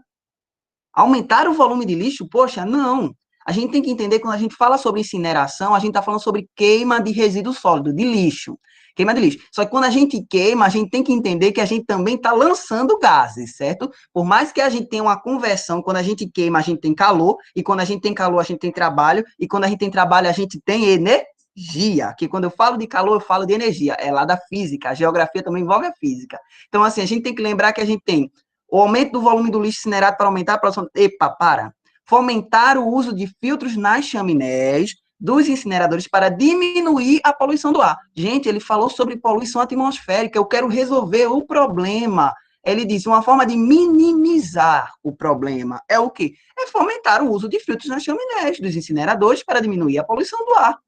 Aumentar o volume de lixo? Poxa, não. A gente tem que entender que quando a gente fala sobre incineração, a gente está falando sobre queima de resíduo sólido, de lixo. Queima de lixo. Só que quando a gente queima, a gente tem que entender que a gente também está lançando gases, certo? Por mais que a gente tenha uma conversão, quando a gente queima, a gente tem calor, e quando a gente tem calor, a gente tem trabalho, e quando a gente tem trabalho, a gente tem energia. Que quando eu falo de calor, eu falo de energia. É lá da física. A geografia também envolve a física. Então, assim, a gente tem que lembrar que a gente tem o aumento do volume do lixo incinerado para aumentar a produção. Epa, para. Fomentar o uso de filtros nas chaminés dos incineradores para diminuir a poluição do ar. Gente, ele falou sobre poluição atmosférica. Eu quero resolver o problema. Ele disse, uma forma de minimizar o problema é o quê? É fomentar o uso de filtros nas chaminés dos incineradores para diminuir a poluição do ar.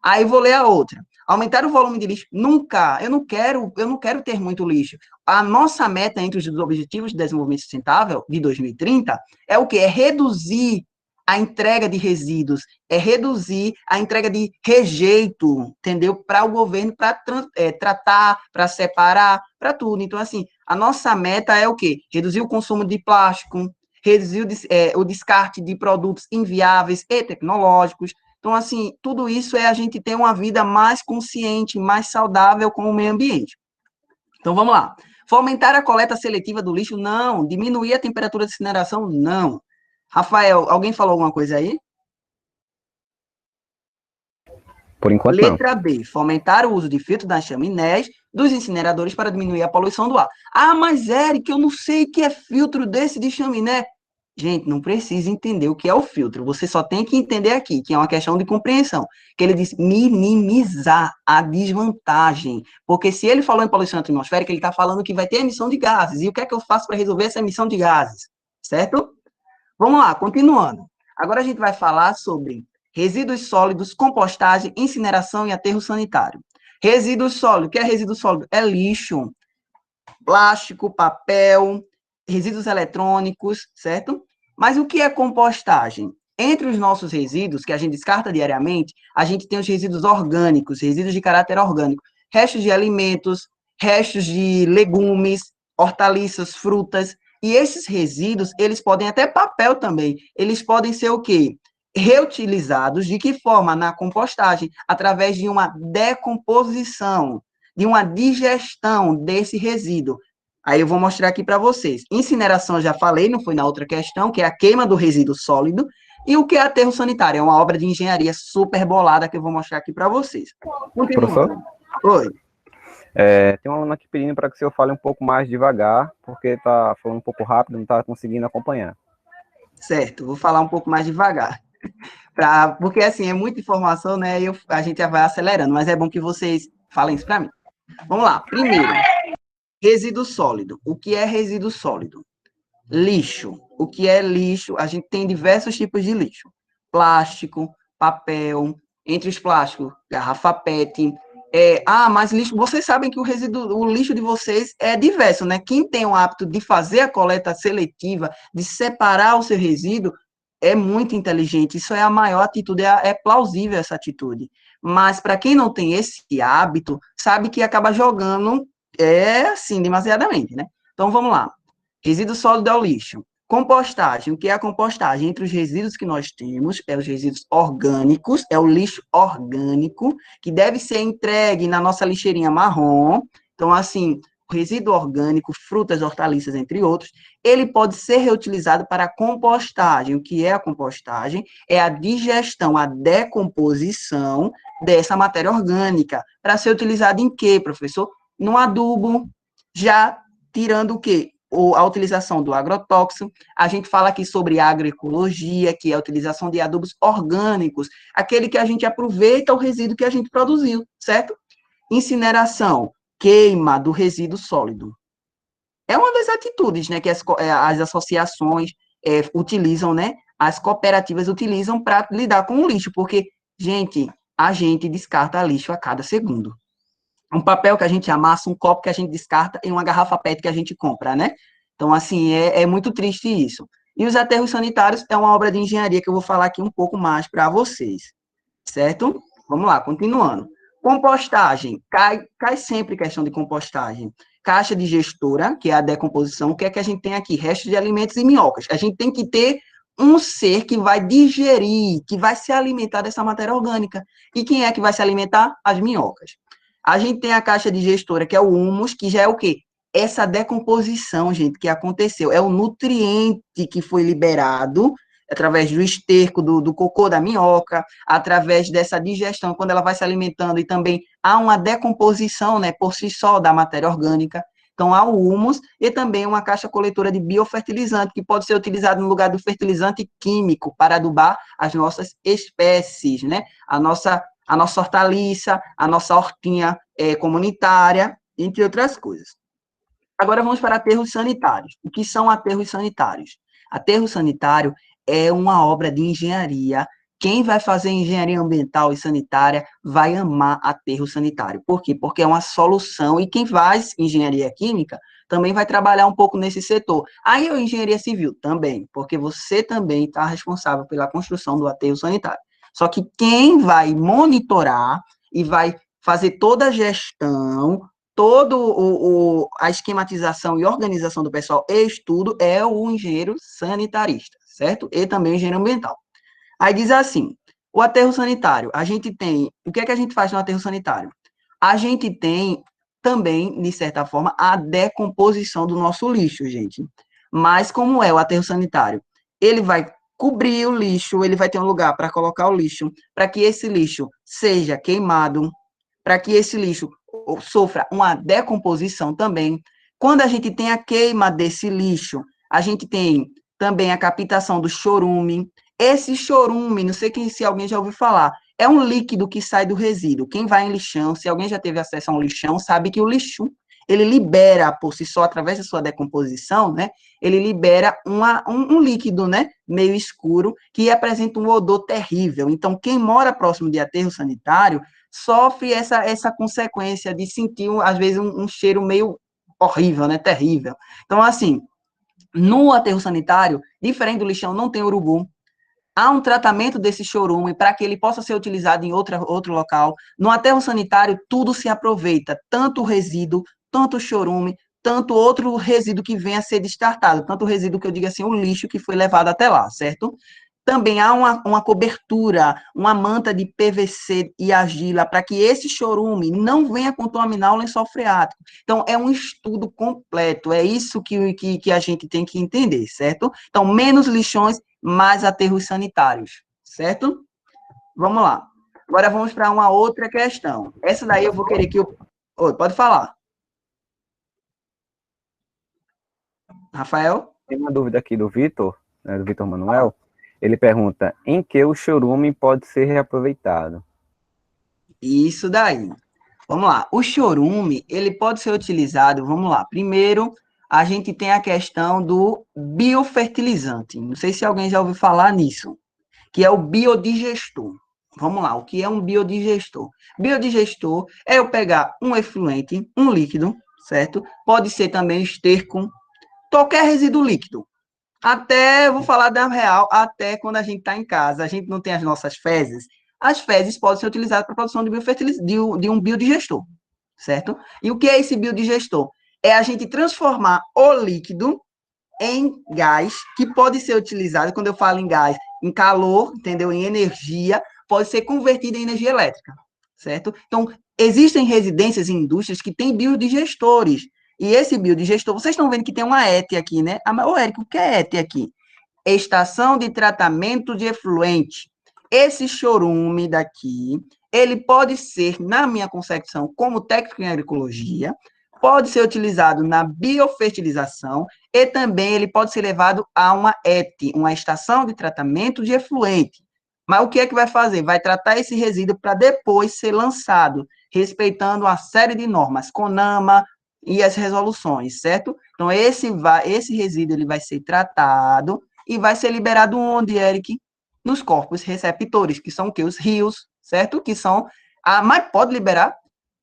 Aí vou ler a outra. Aumentar o volume de lixo? Nunca. Eu não quero ter muito lixo. A nossa meta entre os Objetivos de Desenvolvimento Sustentável de 2030 é o quê? É reduzir a entrega de resíduos, é reduzir a entrega de rejeito, entendeu? Para o governo, para tratar, para separar, para tudo. Então, assim, a nossa meta é o quê? Reduzir o consumo de plástico, reduzir o descarte de produtos inviáveis e tecnológicos. Então, assim, tudo isso é a gente ter uma vida mais consciente, mais saudável com o meio ambiente. Então, vamos lá. Fomentar a coleta seletiva do lixo? Não. Diminuir a temperatura de incineração? Não. Rafael, alguém falou alguma coisa aí? Por enquanto, não. Letra B. Fomentar o uso de filtro das chaminés dos incineradores para diminuir a poluição do ar. Ah, mas Eric, eu não sei o que é filtro desse de chaminé. Gente, não precisa entender o que é o filtro. Você só tem que entender aqui, que é uma questão de compreensão. Que ele diz minimizar a desvantagem. Porque se ele falou em poluição atmosférica, ele está falando que vai ter emissão de gases. E o que é que eu faço para resolver essa emissão de gases? Certo? Vamos lá, continuando. Agora a gente vai falar sobre resíduos sólidos, compostagem, incineração e aterro sanitário. Resíduos sólidos, o que é resíduo sólido? É lixo, plástico, papel, resíduos eletrônicos, certo? Mas o que é compostagem? Entre os nossos resíduos, que a gente descarta diariamente, a gente tem os resíduos orgânicos, resíduos de caráter orgânico, restos de alimentos, restos de legumes, hortaliças, frutas, e esses resíduos, eles podem, até papel também, eles podem ser o quê? Reutilizados, de que forma? Na compostagem, através de uma decomposição, de uma digestão desse resíduo. Aí eu vou mostrar aqui para vocês. Incineração, eu já falei, não foi na outra questão, que é a queima do resíduo sólido. E o que é aterro sanitário? É uma obra de engenharia super bolada que eu vou mostrar aqui para vocês. Professor? Continuando. Oi. Tem uma aluna aqui pedindo para que o senhor fale um pouco mais devagar, porque está falando um pouco rápido, não está conseguindo acompanhar. Certo, vou falar um pouco mais devagar. Porque, assim, é muita informação, né? E a gente já vai acelerando, mas é bom que vocês falem isso para mim. Vamos lá. Primeiro, resíduo sólido. O que é resíduo sólido? Lixo. O que é lixo? A gente tem diversos tipos de lixo. Plástico, papel, entre os plásticos, garrafa PET. Mas lixo, vocês sabem que o lixo de vocês é diverso, né? Quem tem o hábito de fazer a coleta seletiva, de separar o seu resíduo, é muito inteligente. Isso é a maior atitude, é plausível essa atitude. Mas para quem não tem esse hábito, sabe que acaba jogando, assim, demasiadamente, né? Então vamos lá. Resíduo sólido é o lixo. Compostagem. O que é a compostagem? Entre os resíduos que nós temos, é os resíduos orgânicos, é o lixo orgânico, que deve ser entregue na nossa lixeirinha marrom. Então, assim, o resíduo orgânico, frutas, hortaliças, entre outros, ele pode ser reutilizado para a compostagem. O que é a compostagem? É a digestão, a decomposição dessa matéria orgânica, para ser utilizada em quê, professor? No adubo, já tirando o quê? A utilização do agrotóxico, a gente fala aqui sobre agroecologia, que é a utilização de adubos orgânicos, aquele que a gente aproveita o resíduo que a gente produziu, certo? Incineração, queima do resíduo sólido. É uma das atitudes, né, que as associações utilizam, né, as cooperativas utilizam para lidar com o lixo, porque, gente, a gente descarta lixo a cada segundo. Um papel que a gente amassa, um copo que a gente descarta e uma garrafa PET que a gente compra, né? Então, assim, é muito triste isso. E os aterros sanitários é uma obra de engenharia que eu vou falar aqui um pouco mais para vocês, certo? Vamos lá, continuando. Compostagem, cai sempre questão de compostagem. Caixa de gestora, que é a decomposição, o que é que a gente tem aqui? Restos de alimentos e minhocas. A gente tem que ter um ser que vai digerir, que vai se alimentar dessa matéria orgânica. E quem é que vai se alimentar? As minhocas. A gente tem a caixa de gestora, que é o humus, que já é o quê? Essa decomposição, gente, que aconteceu. É o nutriente que foi liberado através do esterco do cocô da minhoca, através dessa digestão, quando ela vai se alimentando, e também há uma decomposição, né, por si só, da matéria orgânica. Então, há o humus e também uma caixa coletora de biofertilizante, que pode ser utilizado no lugar do fertilizante químico para adubar as nossas espécies, né? A nossa hortaliça, a nossa hortinha comunitária, entre outras coisas. Agora vamos para aterros sanitários. O que são aterros sanitários? Aterro sanitário é uma obra de engenharia. Quem vai fazer engenharia ambiental e sanitária vai amar aterro sanitário. Por quê? Porque é uma solução, e quem faz engenharia química também vai trabalhar um pouco nesse setor. Aí a engenharia civil também, porque você também está responsável pela construção do aterro sanitário. Só que quem vai monitorar e vai fazer toda a gestão, a esquematização e organização do pessoal e estudo é o engenheiro sanitarista, certo? E também o engenheiro ambiental. Aí diz assim, o aterro sanitário, a gente tem, o que é que a gente faz no aterro sanitário? A gente tem também, de certa forma, a decomposição do nosso lixo, gente. Mas como é o aterro sanitário? Ele vai cobrir o lixo, ele vai ter um lugar para colocar o lixo, para que esse lixo seja queimado, para que esse lixo sofra uma decomposição também. Quando a gente tem a queima desse lixo, a gente tem também a captação do chorume. Esse chorume, não sei se alguém já ouviu falar, é um líquido que sai do resíduo. Quem vai em lixão, se alguém já teve acesso a um lixão, sabe que o lixo ele libera, por si só, através da sua decomposição, né, ele libera um líquido, né, meio escuro, que apresenta um odor terrível. Então, quem mora próximo de aterro sanitário sofre essa consequência de sentir, às vezes, um cheiro meio horrível, né, terrível. Então, assim, no aterro sanitário, diferente do lixão, não tem urubu. Há um tratamento desse chorume para que ele possa ser utilizado em outro local. No aterro sanitário, tudo se aproveita, tanto o resíduo, tanto o chorume, tanto outro resíduo que venha a ser descartado, tanto o resíduo que eu digo assim, o lixo que foi levado até lá, certo? Também há uma cobertura, uma manta de PVC e argila para que esse chorume não venha contaminar o lençol freático. Então, é um estudo completo, é isso que a gente tem que entender, certo? Então, menos lixões, mais aterros sanitários, certo? Vamos lá. Agora vamos para uma outra questão. Essa daí eu vou querer que eu... Oi, pode falar. Rafael? Tem uma dúvida aqui do Vitor, né, do Vitor Manuel. Ele pergunta, em que o chorume pode ser reaproveitado? Isso daí. Vamos lá. O chorume, ele pode ser utilizado, vamos lá. Primeiro, a gente tem a questão do biofertilizante. Não sei se alguém já ouviu falar nisso, que é o biodigestor. Vamos lá, o que é um biodigestor? Biodigestor é eu pegar um efluente, um líquido, certo? Pode ser também esterco, qualquer resíduo líquido. Até, vou falar da real, até quando a gente está em casa, a gente não tem as nossas fezes, as fezes podem ser utilizadas para a produção de um biodigestor, certo? E o que é esse biodigestor? É a gente transformar o líquido em gás, que pode ser utilizado, quando eu falo em gás, em calor, entendeu? Em energia, pode ser convertido em energia elétrica, certo? Então, existem residências e indústrias que têm biodigestores, e esse biodigestor, vocês estão vendo que tem uma ET aqui, né? Ô, Érico, o que é ET aqui? Estação de tratamento de efluente. Esse chorume daqui, ele pode ser, na minha concepção, como técnico em agroecologia, pode ser utilizado na biofertilização e também ele pode ser levado a uma ET, uma estação de tratamento de efluente. Mas o que é que vai fazer? Vai tratar esse resíduo para depois ser lançado, respeitando uma série de normas, CONAMA e as resoluções, certo? Então, esse resíduo ele vai ser tratado e vai ser liberado onde, Eric? Nos corpos receptores, que são o quê? Os rios, certo? Que são... mas pode liberar?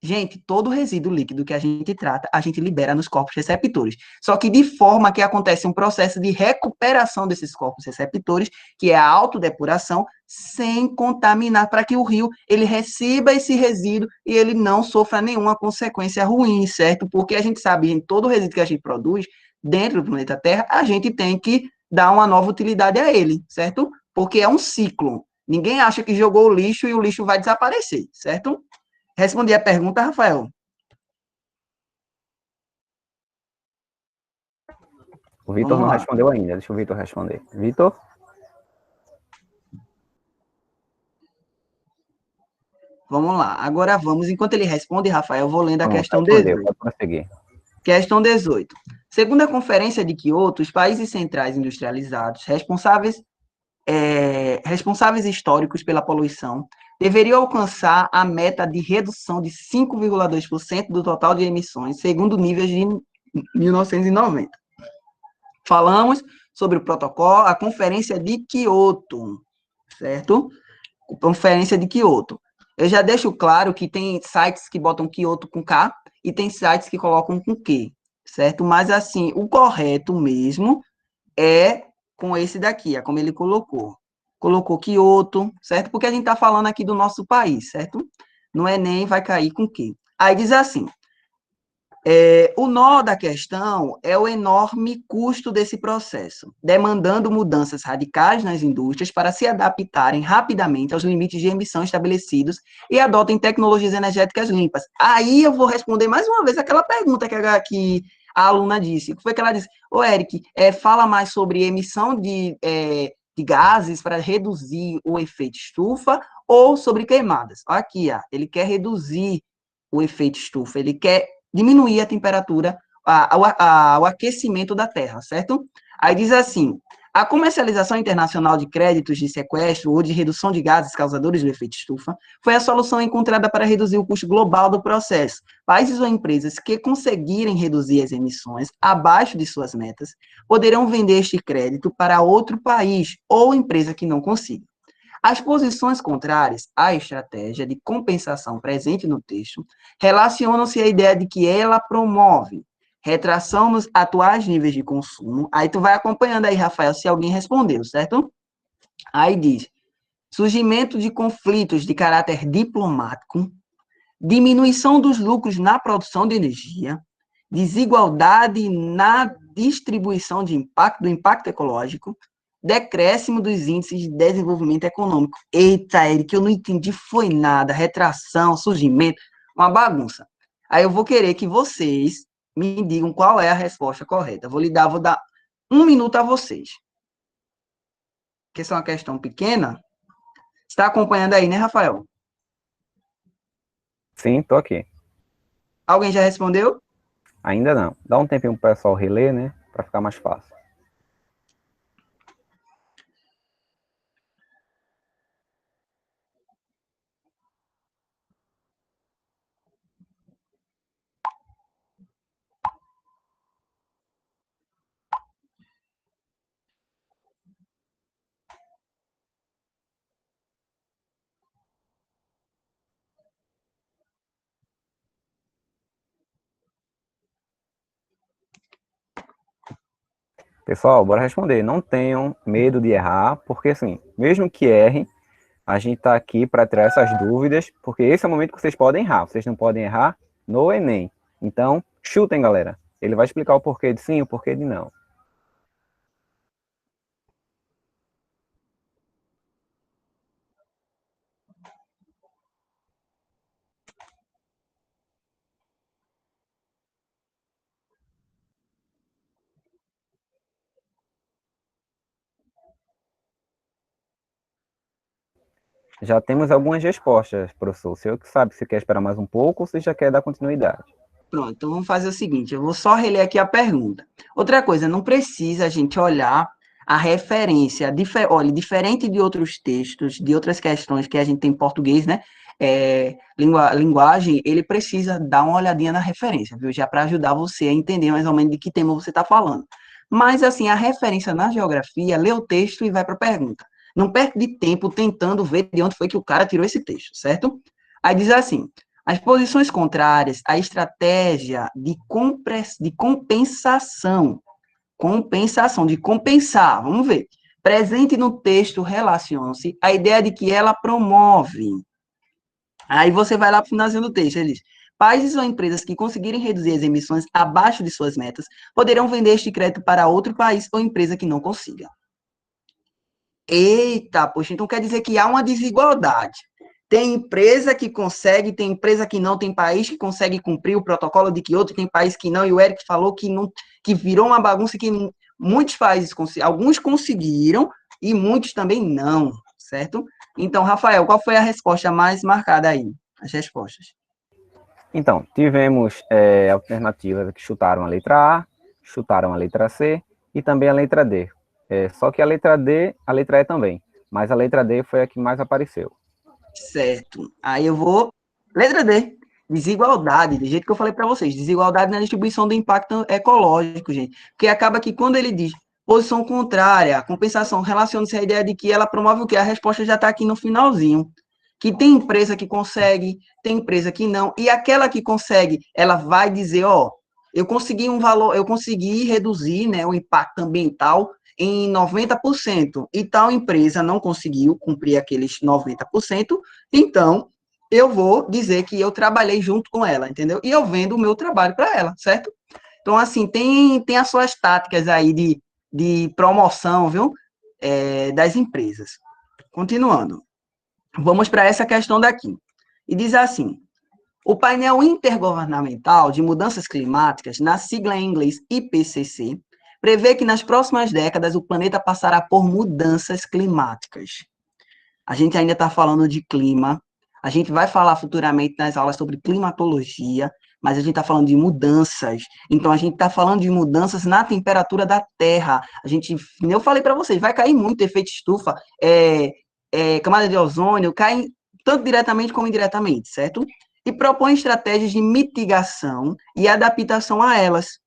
Gente, todo resíduo líquido que a gente trata, a gente libera nos corpos receptores. Só que de forma que acontece um processo de recuperação desses corpos receptores, que é a autodepuração, sem contaminar, para que o rio ele receba esse resíduo e ele não sofra nenhuma consequência ruim, certo? Porque a gente sabe, em todo resíduo que a gente produz, dentro do planeta Terra, a gente tem que dar uma nova utilidade a ele, certo? Porque é um ciclo. Ninguém acha que jogou o lixo e o lixo vai desaparecer, certo? Respondi a pergunta, Rafael. O Vitor não respondeu ainda, deixa o Vitor responder. Vitor? Vamos lá, agora vamos, enquanto ele responde, Rafael, eu vou lendo a questão respondeu, 18. pode prosseguir. Questão 18. Segundo a Conferência de Quioto, os países centrais industrializados responsáveis históricos pela poluição deveriam alcançar a meta de redução de 5,2% do total de emissões, segundo níveis de 1990. Falamos sobre o protocolo, a Conferência de Quioto, certo? Conferência de Quioto. Eu já deixo claro que tem sites que botam Quioto com K e tem sites que colocam com Q, certo? Mas, assim, o correto mesmo é com esse daqui, é como ele colocou. Colocou Quioto, certo? Porque a gente está falando aqui do nosso país, certo? No Enem vai cair com Q. Aí diz assim, o nó da questão é o enorme custo desse processo, demandando mudanças radicais nas indústrias para se adaptarem rapidamente aos limites de emissão estabelecidos e adotem tecnologias energéticas limpas. Aí eu vou responder mais uma vez aquela pergunta que a aluna disse. O que foi que ela disse? Ô, Eric, fala mais sobre emissão de gases para reduzir o efeito estufa ou sobre queimadas. Aqui, ó, ele quer reduzir o efeito estufa, ele quer diminuir a temperatura, o aquecimento da Terra, certo? Aí diz assim, A comercialização internacional de créditos de sequestro ou de redução de gases causadores do efeito estufa foi a solução encontrada para reduzir o custo global do processo. Países ou empresas que conseguirem reduzir as emissões abaixo de suas metas poderão vender este crédito para outro país ou empresa que não consiga. As posições contrárias à estratégia de compensação presente no texto relacionam-se à ideia de que ela promove retração nos atuais níveis de consumo. Aí tu vai acompanhando aí, Rafael, se alguém respondeu, certo? Aí diz, surgimento de conflitos de caráter diplomático, diminuição dos lucros na produção de energia, desigualdade na distribuição do impacto ecológico, decréscimo dos índices de desenvolvimento econômico. Eita, Eric, eu não entendi, foi nada, retração, surgimento, uma bagunça. Aí eu vou querer que vocês me digam qual é a resposta correta. Vou dar 1 minuto a vocês. Porque isso é uma questão pequena. Está acompanhando aí, né, Rafael? Sim, tô aqui. Alguém já respondeu? Ainda não. Dá um tempinho pro pessoal reler, né? Para ficar mais fácil. Pessoal, bora responder. Não tenham medo de errar, porque assim, mesmo que errem, a gente está aqui para tirar essas dúvidas, porque esse é o momento que vocês podem errar. Vocês não podem errar no Enem. Então, chutem, galera. Ele vai explicar o porquê de sim e o porquê de não. Já temos algumas respostas, professor. O senhor que sabe se quer esperar mais um pouco ou se já quer dar continuidade. Pronto, então vamos fazer o seguinte, eu vou só reler aqui a pergunta. Outra coisa, não precisa a gente olhar a referência, olha, diferente de outros textos, de outras questões que a gente tem em português, né? Linguagem, ele precisa dar uma olhadinha na referência, viu? Já para ajudar você a entender mais ou menos de que tema você está falando. Mas, assim, a referência na geografia, lê o texto e vai para a pergunta. Não perde de tempo tentando ver de onde foi que o cara tirou esse texto, certo? Aí diz assim, as posições contrárias à estratégia de compensação, de compensar, vamos ver. Presente no texto relaciona-se a ideia de que ela promove. Aí você vai lá para o finalzinho do texto, ele diz, países ou empresas que conseguirem reduzir as emissões abaixo de suas metas poderão vender este crédito para outro país ou empresa que não consiga. Eita, poxa, então quer dizer que há uma desigualdade. Tem empresa que consegue, tem empresa que não, tem país que consegue cumprir o protocolo de Kyoto, tem país que não, e o Eric falou que não, que virou uma bagunça que muitos países, alguns conseguiram e muitos também não, certo? Então, Rafael, qual foi a resposta mais marcada aí? As respostas. Então, tivemos alternativas que chutaram a letra A, chutaram a letra C e também a letra D. Só que a letra D, a letra E também. Mas a letra D foi a que mais apareceu. Certo. Aí eu vou. Letra D. Desigualdade, do jeito que eu falei para vocês. Desigualdade na distribuição do impacto ecológico, gente. Porque acaba que quando ele diz posição contrária, compensação, relaciona-se à ideia de que ela promove o quê? A resposta já está aqui no finalzinho. Que tem empresa que consegue, tem empresa que não. E aquela que consegue, ela vai dizer, ó, eu consegui um valor, eu consegui reduzir, né, o impacto ambiental em 90%, e tal empresa não conseguiu cumprir aqueles 90%, então eu vou dizer que eu trabalhei junto com ela, entendeu? E eu vendo o meu trabalho para ela, certo? Então, assim, tem as suas táticas aí de promoção, viu? Das empresas. Continuando. Vamos para essa questão daqui. E diz assim, o painel intergovernamental de mudanças climáticas, na sigla em inglês IPCC, prevê que nas próximas décadas o planeta passará por mudanças climáticas. A gente ainda está falando de clima, a gente vai falar futuramente nas aulas sobre climatologia, mas a gente está falando de mudanças. Então, a gente está falando de mudanças na temperatura da Terra. Eu falei para vocês, vai cair muito efeito estufa, camada de ozônio, cai tanto diretamente como indiretamente, certo? E propõe estratégias de mitigação e adaptação a elas.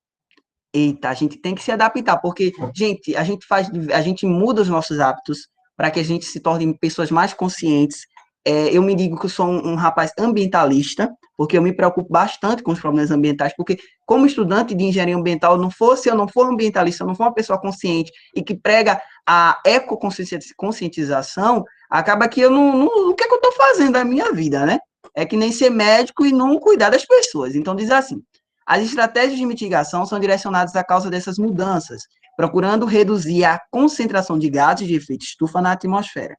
Eita, a gente tem que se adaptar, porque, gente, a gente muda os nossos hábitos para que a gente se torne pessoas mais conscientes. Eu me digo que eu sou um rapaz ambientalista, porque eu me preocupo bastante com os problemas ambientais, porque como estudante de engenharia ambiental, se eu não for ambientalista, eu não for uma pessoa consciente e que prega a ecoconscientização, acaba que eu o que é que eu estou fazendo na minha vida, né? É que nem ser médico e não cuidar das pessoas. Então, diz assim, as estratégias de mitigação são direcionadas à causa dessas mudanças, procurando reduzir a concentração de gases de efeito estufa na atmosfera.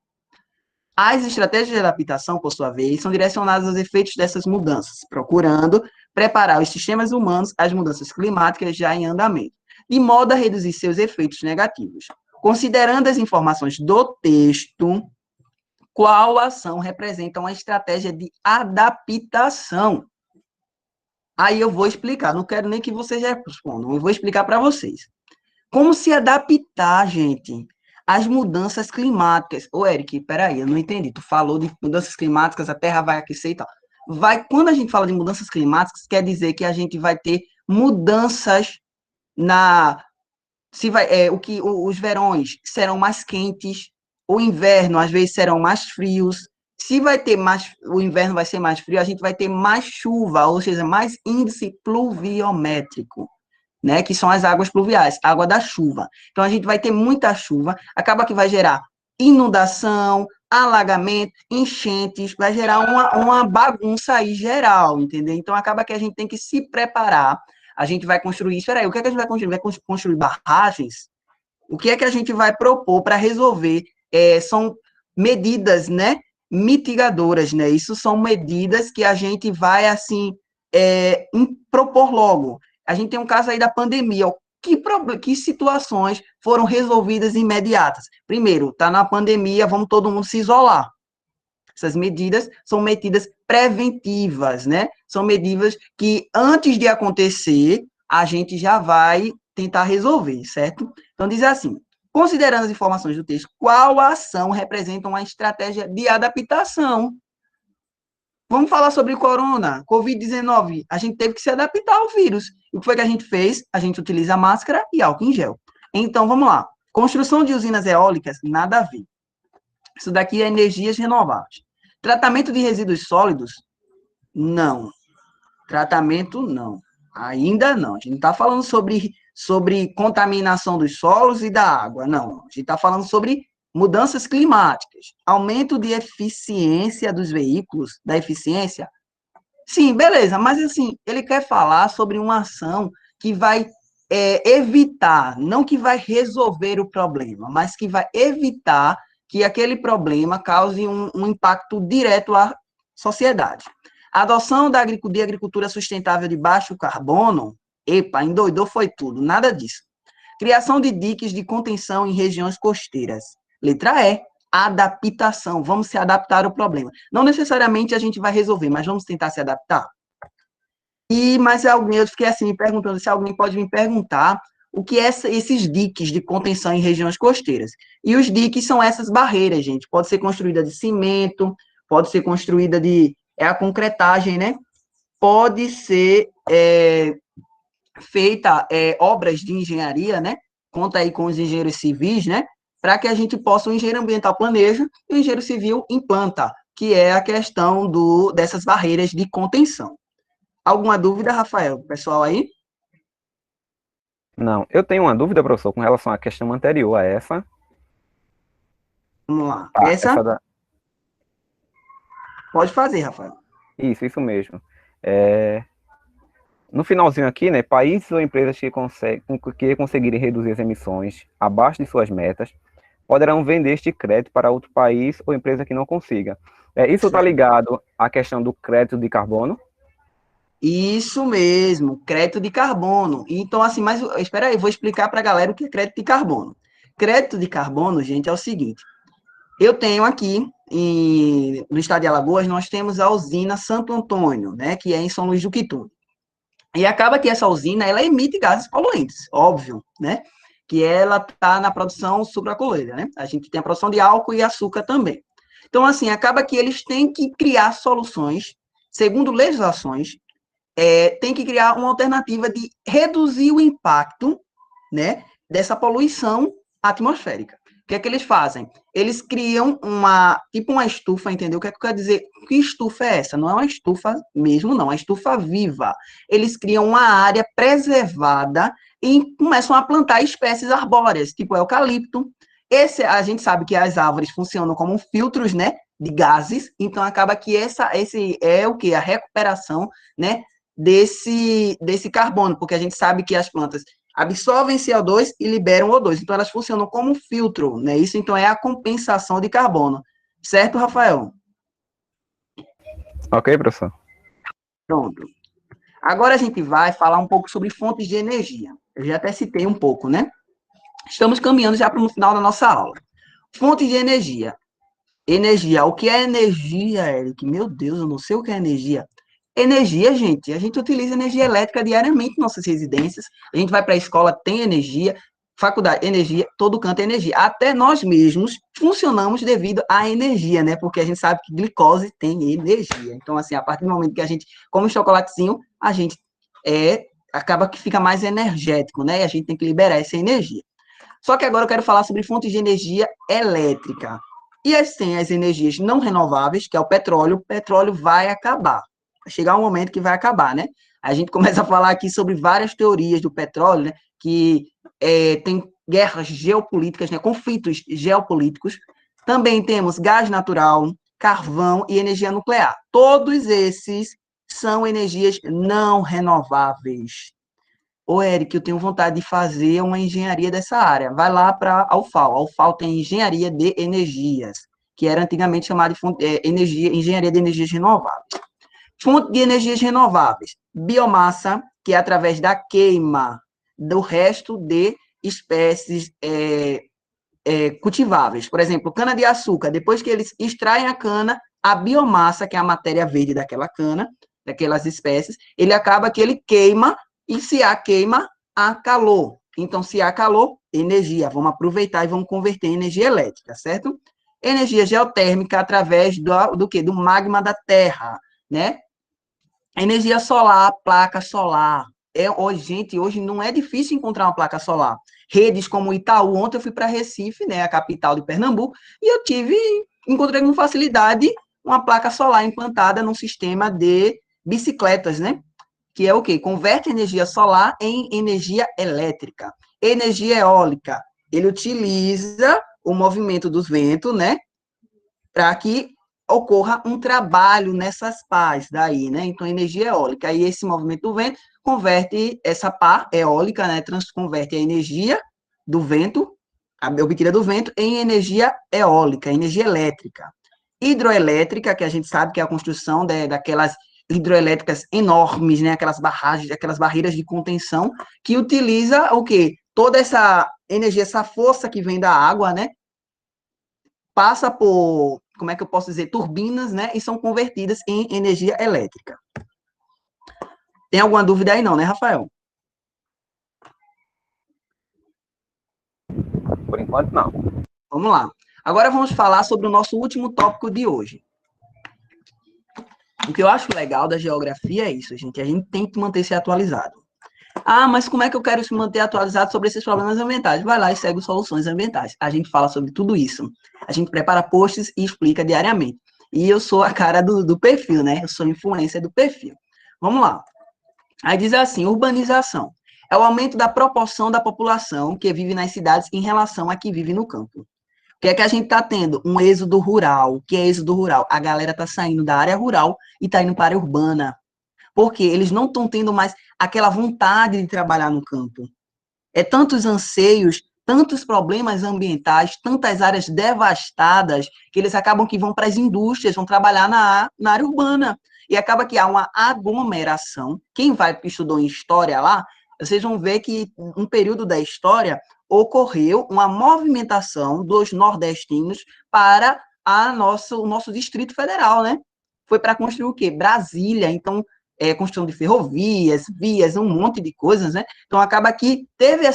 As estratégias de adaptação, por sua vez, são direcionadas aos efeitos dessas mudanças, procurando preparar os sistemas humanos às mudanças climáticas já em andamento, de modo a reduzir seus efeitos negativos. Considerando as informações do texto, qual ação representa uma estratégia de adaptação? Aí eu vou explicar, não quero nem que vocês respondam, eu vou explicar para vocês. Como se adaptar, gente, às mudanças climáticas? Ô, Eric, peraí, eu não entendi. Tu falou de mudanças climáticas, a Terra vai aquecer e tal. Quando a gente fala de mudanças climáticas, quer dizer que a gente vai ter mudanças na. Se vai, os verões serão mais quentes, o inverno, às vezes, serão mais frios. Se vai ter mais, o inverno vai ser mais frio, a gente vai ter mais chuva, ou seja, mais índice pluviométrico, né? Que são as águas pluviais, água da chuva. Então, a gente vai ter muita chuva, acaba que vai gerar inundação, alagamento, enchentes, vai gerar uma bagunça aí geral, entendeu? Então, acaba que a gente tem que se preparar. A gente vai construir. Espera aí, o que é que a gente vai construir? Vai construir barragens? O que é que a gente vai propor para resolver? São medidas, né? Mitigadoras, né? Isso são medidas que a gente vai, assim, propor logo. A gente tem um caso aí da pandemia. Que situações foram resolvidas imediatas? Primeiro, está na pandemia, vamos todo mundo se isolar. Essas medidas são medidas preventivas, né? São medidas que, antes de acontecer, a gente já vai tentar resolver, certo? Então, diz assim, considerando as informações do texto, qual ação representa uma estratégia de adaptação? Vamos falar sobre corona, Covid-19. A gente teve que se adaptar ao vírus. E o que foi que a gente fez? A gente utiliza máscara e álcool em gel. Então, vamos lá. Construção de usinas eólicas, nada a ver. Isso daqui é energias renováveis. Tratamento de resíduos sólidos? Não. Tratamento, não. Ainda não. A gente não está falando sobre contaminação dos solos e da água, não. A gente está falando sobre mudanças climáticas. Aumento de eficiência dos veículos, da eficiência? Sim, beleza, mas assim, ele quer falar sobre uma ação que vai evitar, não que vai resolver o problema, mas que vai evitar que aquele problema cause um impacto direto à sociedade. A adoção de agricultura sustentável de baixo carbono, epa, endoidou foi tudo, nada disso. Criação de diques de contenção em regiões costeiras. Letra E, adaptação, vamos se adaptar ao problema. Não necessariamente a gente vai resolver, mas vamos tentar se adaptar. Mas eu fiquei assim, me perguntando se alguém pode me perguntar o que é esses diques de contenção em regiões costeiras. E os diques são essas barreiras, gente. Pode ser construída de cimento, pode ser construída a concretagem, né? Pode ser feita obras de engenharia, né? Conta aí com os engenheiros civis, né? Para que a gente possa, o engenheiro ambiental planeja e o engenheiro civil implanta, que é a questão dessas barreiras de contenção. Alguma dúvida, Rafael? Pessoal aí? Não, eu tenho uma dúvida, professor, com relação à questão anterior a essa. Vamos lá. Tá, Essa? Pode fazer, Rafael. Isso mesmo. No finalzinho aqui, né, países ou empresas que conseguirem reduzir as emissões abaixo de suas metas poderão vender este crédito para outro país ou empresa que não consiga. Isso está ligado à questão do crédito de carbono? Isso mesmo, crédito de carbono. Então, assim, mas espera aí, vou explicar para a galera o que é crédito de carbono. Crédito de carbono, gente, é o seguinte. Eu tenho aqui, no estado de Alagoas, nós temos a usina Santo Antônio, né, que é em São Luís do Quitune. E acaba que essa usina, ela emite gases poluentes, óbvio, né? Que ela está na produção sucroalcooleira, né? A gente tem a produção de álcool e açúcar também. Então, assim, acaba que eles têm que criar soluções, segundo legislações, tem que criar uma alternativa de reduzir o impacto, né, dessa poluição atmosférica. O que é que eles fazem? Eles criam tipo uma estufa, entendeu? O que é que eu quero dizer? Que estufa é essa? Não é uma estufa mesmo, não, é uma estufa viva. Eles criam uma área preservada e começam a plantar espécies arbóreas, tipo eucalipto. A gente sabe que as árvores funcionam como filtros, né, de gases, então acaba que esse é o que? A recuperação, né, desse carbono, porque a gente sabe que as plantas absorvem CO2 e liberam O2. Então, elas funcionam como filtro, né? Isso, então, é a compensação de carbono. Certo, Rafael? Ok, professor. Pronto. Agora a gente vai falar um pouco sobre fontes de energia. Eu já até citei um pouco, né? Estamos caminhando já para o final da nossa aula. Fontes de energia. Energia. O que é energia, Eric? Meu Deus, eu não sei o que é energia. Energia, gente, a gente utiliza energia elétrica diariamente em nossas residências. A gente vai para a escola, tem energia, faculdade, energia, todo canto é energia. Até nós mesmos funcionamos devido à energia, né? Porque a gente sabe que glicose tem energia. Então, assim, a partir do momento que a gente come um chocolatezinho, a gente acaba que fica mais energético, né? E a gente tem que liberar essa energia. Só que agora eu quero falar sobre fontes de energia elétrica. E tem as energias não renováveis, que é o petróleo vai acabar. Vai chegar um momento que vai acabar, né? A gente começa a falar aqui sobre várias teorias do petróleo, né? Que tem guerras geopolíticas, né? Conflitos geopolíticos. Também temos gás natural, carvão e energia nuclear. Todos esses são energias não renováveis. Ô, Eric, eu tenho vontade de fazer uma engenharia dessa área. Vai lá para a UFAL. A UFAL tem engenharia de energias, que era antigamente chamada de engenharia de energias renováveis. Fonte de energias renováveis. Biomassa, que é através da queima do resto de espécies cultiváveis. Por exemplo, cana-de-açúcar. Depois que eles extraem a cana, a biomassa, que é a matéria verde daquela cana, daquelas espécies, ele acaba que ele queima, e se há queima, há calor. Então, se há calor, energia. Vamos aproveitar e vamos converter em energia elétrica, certo? Energia geotérmica através do quê? Do magma da Terra, né? Energia solar, placa solar. Hoje não é difícil encontrar uma placa solar. Redes como Itaú, ontem eu fui para Recife, né, a capital de Pernambuco, e encontrei com facilidade uma placa solar implantada num sistema de bicicletas, né? Que é o quê? Converte energia solar em energia elétrica. Energia eólica, ele utiliza o movimento dos ventos, né, para que ocorra um trabalho nessas pás daí, né? Então, energia eólica. Aí, esse movimento do vento converte essa pá eólica, né? Converte a energia do vento, a obtida do vento, em energia eólica, energia elétrica. Hidroelétrica, que a gente sabe que é a construção daquelas hidroelétricas enormes, né? Aquelas barragens, aquelas barreiras de contenção, que utiliza o quê? Toda essa energia, essa força que vem da água, né? Passa por, como é que eu posso dizer, turbinas, né, e são convertidas em energia elétrica. Tem alguma dúvida aí não, né, Rafael? Por enquanto, não. Vamos lá. Agora vamos falar sobre o nosso último tópico de hoje. O que eu acho legal da geografia é isso, gente, a gente tem que manter-se atualizado. Ah, mas como é que eu quero se manter atualizado sobre esses problemas ambientais? Vai lá e segue soluções ambientais. A gente fala sobre tudo isso. A gente prepara posts e explica diariamente. E eu sou a cara do perfil, né? Eu sou influência do perfil. Vamos lá. Aí diz assim, urbanização. É o aumento da proporção da população que vive nas cidades em relação a que vive no campo. O que é que a gente está tendo? Um êxodo rural. O que é êxodo rural? A galera está saindo da área rural e está indo para a área urbana. Porque eles não estão tendo mais aquela vontade de trabalhar no campo. É tantos anseios, tantos problemas ambientais, tantas áreas devastadas, que eles acabam que vão para as indústrias, vão trabalhar na área urbana. E acaba que há uma aglomeração. Quem vai estudou em história lá, vocês vão ver que um período da história ocorreu uma movimentação dos nordestinos para o nosso Distrito Federal, né? Foi para construir o quê? Brasília. Então, construção de ferrovias, vias, um monte de coisas, né? Então, acaba que teve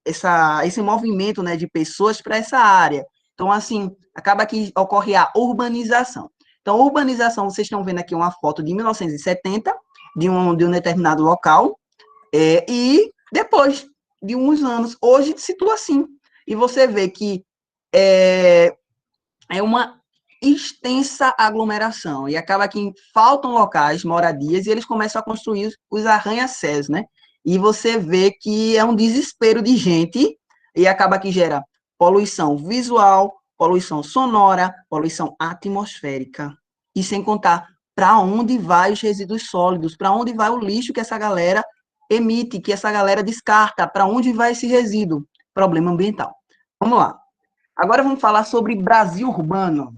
esse movimento, né, de pessoas para essa área. Então, assim, acaba que ocorre a urbanização. Então, urbanização, vocês estão vendo aqui uma foto de 1970, de um determinado local, e depois de uns anos, hoje se situa assim. E você vê que é uma extensa aglomeração, e acaba que faltam locais, moradias, e eles começam a construir os arranha-céus, né? E você vê que é um desespero de gente, e acaba que gera poluição visual, poluição sonora, poluição atmosférica, e sem contar para onde vai os resíduos sólidos, para onde vai o lixo que essa galera emite, que essa galera descarta, para onde vai esse resíduo? Problema ambiental. Vamos lá. Agora vamos falar sobre Brasil urbano.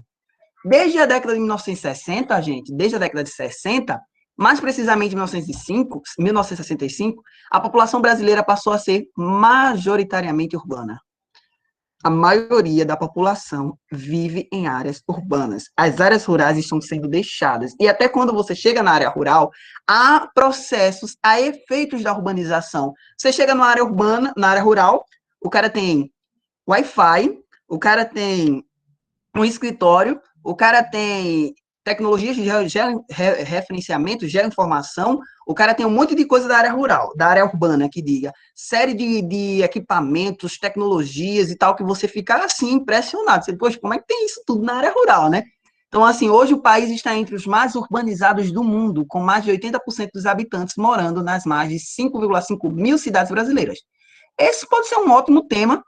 Desde a década de 1960, gente, desde a década de 60, mais precisamente em 1965, a população brasileira passou a ser majoritariamente urbana. A maioria da população vive em áreas urbanas. As áreas rurais estão sendo deixadas. E até quando você chega na área rural, há processos, há efeitos da urbanização. Você chega na área urbana, na área rural, o cara tem Wi-Fi, o cara tem um escritório, o cara tem tecnologia de referenciamento, geoinformação, o cara tem um monte de coisa da área rural, da área urbana, que diga, série de equipamentos, tecnologias e tal, que você fica assim, impressionado. Você, poxa, como é que tem isso tudo na área rural, né? Então, assim, hoje o país está entre os mais urbanizados do mundo, com mais de 80% dos habitantes morando nas mais de 5,5 mil cidades brasileiras. Esse pode ser um ótimo tema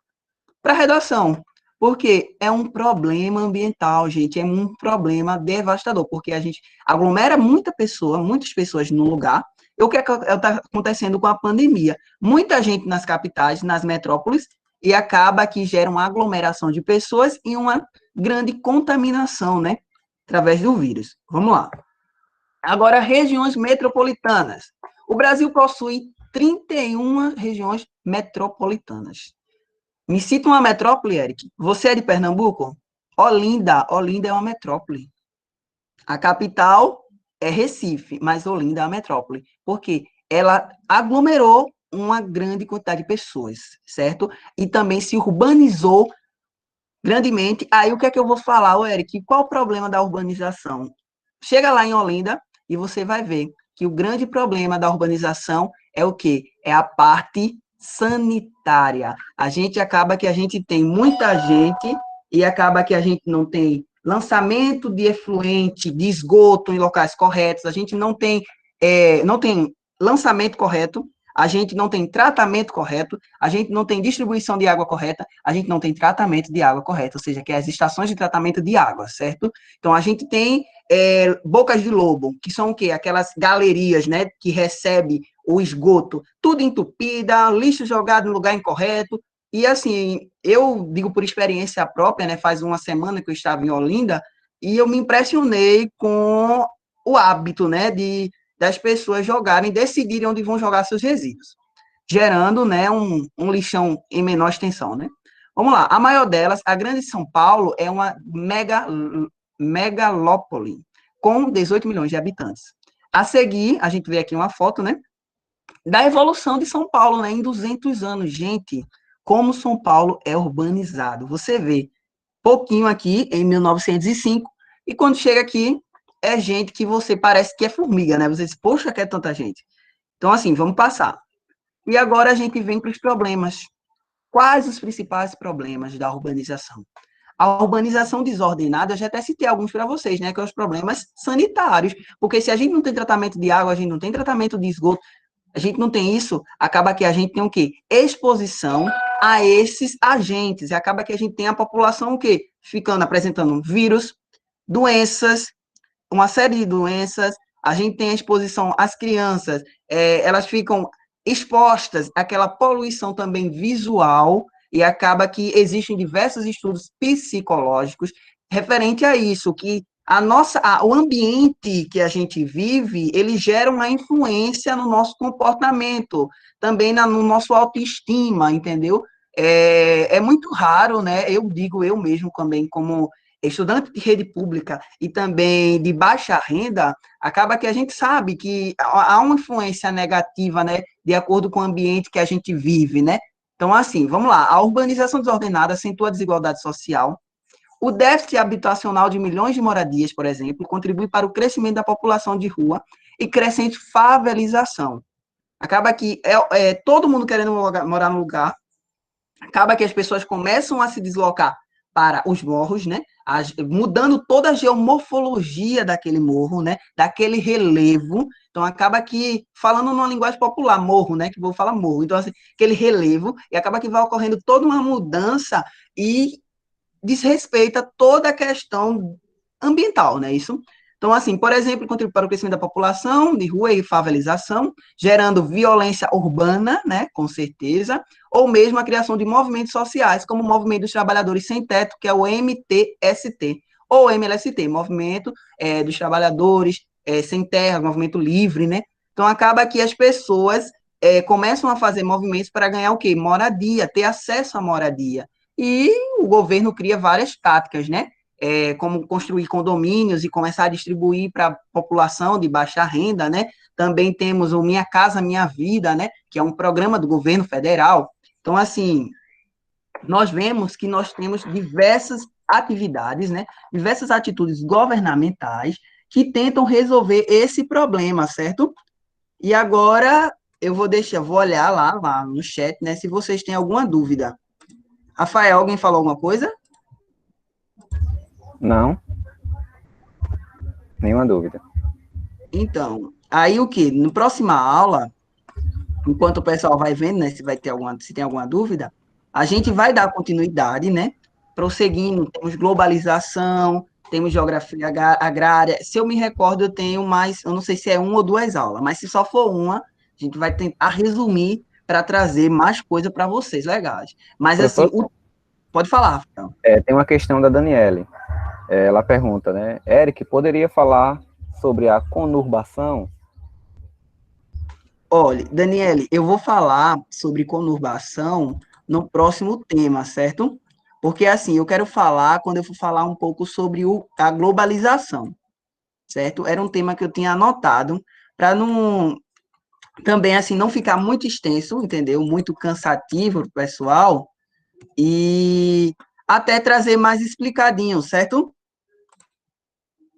para a redação, porque é um problema ambiental, gente, é um problema devastador, porque a gente aglomera muitas pessoas no lugar, e o que está acontecendo com a pandemia? Muita gente nas capitais, nas metrópoles, e acaba que gera uma aglomeração de pessoas e uma grande contaminação, né, através do vírus. Vamos lá. Agora, regiões metropolitanas. O Brasil possui 31 regiões metropolitanas. Me cita uma metrópole, Eric. Você é de Pernambuco? Olinda é uma metrópole. A capital é Recife, mas Olinda é uma metrópole. Por quê? Ela aglomerou uma grande quantidade de pessoas, certo? E também se urbanizou grandemente. Aí o que é que eu vou falar, Eric? Qual o problema da urbanização? Chega lá em Olinda e você vai ver que o grande problema da urbanização é o quê? É a parte sanitária. A gente acaba que a gente tem muita gente e acaba que a gente não tem lançamento de efluente, de esgoto em locais corretos, a gente não tem lançamento correto, a gente não tem tratamento correto, a gente não tem distribuição de água correta, a gente não tem tratamento de água correto, ou seja, que é as estações de tratamento de água, certo? Então, a gente tem bocas de lobo, que são o quê? Aquelas galerias, né, que recebe o esgoto, tudo entupida, lixo jogado no lugar incorreto, e assim, eu digo por experiência própria, né, faz uma semana que eu estava em Olinda, e eu me impressionei com o hábito, né, das pessoas jogarem, decidirem onde vão jogar seus resíduos, gerando, né, um lixão em menor extensão, né. Vamos lá, a maior delas, a Grande São Paulo, é uma megalópole, com 18 milhões de habitantes. A seguir, a gente vê aqui uma foto, né, da evolução de São Paulo, né, em 200 anos. Gente, como São Paulo é urbanizado. Você vê pouquinho aqui, em 1905, e quando chega aqui, é gente que você parece que é formiga, né? Você diz, poxa, que é tanta gente. Então, assim, vamos passar. E agora a gente vem para os problemas. Quais os principais problemas da urbanização? A urbanização desordenada, eu já até citei alguns para vocês, né? Que são os problemas sanitários. Porque se a gente não tem tratamento de água, a gente não tem tratamento de esgoto, a gente não tem isso, acaba que a gente tem o quê? Exposição a esses agentes. E acaba que a gente tem a população o quê? Ficando apresentando vírus, doenças, uma série de doenças. A gente tem a exposição às crianças, elas ficam expostas àquela poluição também visual, e acaba que existem diversos estudos psicológicos referente a isso, que o ambiente que a gente vive, ele gera uma influência no nosso comportamento, também no nosso autoestima, entendeu? É muito raro, né? Eu digo eu mesmo também, como estudante de rede pública e também de baixa renda, acaba que a gente sabe que há uma influência negativa, né, de acordo com o ambiente que a gente vive, né? Então, assim, vamos lá, a urbanização desordenada acentua a desigualdade social, o déficit habitacional de milhões de moradias, por exemplo, contribui para o crescimento da população de rua e crescente favelização. Acaba que todo mundo querendo morar no lugar, acaba que as pessoas começam a se deslocar para os morros, né? Mudando toda a geomorfologia daquele morro, né? Daquele relevo. Então, acaba que, falando numa linguagem popular, morro, né? Que vou falar morro. Então, assim, aquele relevo, e acaba que vai ocorrendo toda uma mudança e desrespeita toda a questão ambiental, né? Isso. Então, assim, por exemplo, contribui para o crescimento da população, de rua e favelização, gerando violência urbana, né, com certeza, ou mesmo a criação de movimentos sociais, como o Movimento dos Trabalhadores Sem Teto, que é o MTST, ou MLST, Movimento dos Trabalhadores Sem Terra, Movimento Livre, né? Então, acaba que as pessoas começam a fazer movimentos para ganhar o quê? Moradia, ter acesso à moradia. E o governo cria várias táticas, né? Como construir condomínios e começar a distribuir para a população de baixa renda, né? Também temos o Minha Casa Minha Vida, né? Que é um programa do governo federal. Então, assim, nós vemos que nós temos diversas atividades, né? Diversas atitudes governamentais que tentam resolver esse problema, certo? E agora vou olhar lá no chat, né? Se vocês têm alguma dúvida. Rafael, alguém falou alguma coisa? Não, nenhuma dúvida. Então, aí o que? Na próxima aula, enquanto o pessoal vai vendo, né, se tem alguma dúvida, a gente vai dar continuidade, né? Prosseguindo, temos globalização, temos geografia agrária. Se eu me recordo, eu tenho mais, eu não sei se é uma ou duas aulas, mas se só for uma, a gente vai tentar resumir para trazer mais coisa para vocês legais. Mas assim, Professor, pode falar, Rafael. tem uma questão da Daniele. Ela pergunta, né? Eric, poderia falar sobre a conurbação? Olha, Daniele, eu vou falar sobre conurbação no próximo tema, certo? Porque, assim, eu quero falar, quando eu for falar um pouco sobre a globalização, certo? Era um tema que eu tinha anotado, para não, também, assim, não ficar muito extenso, entendeu? Muito cansativo para o pessoal, e até trazer mais explicadinho, certo?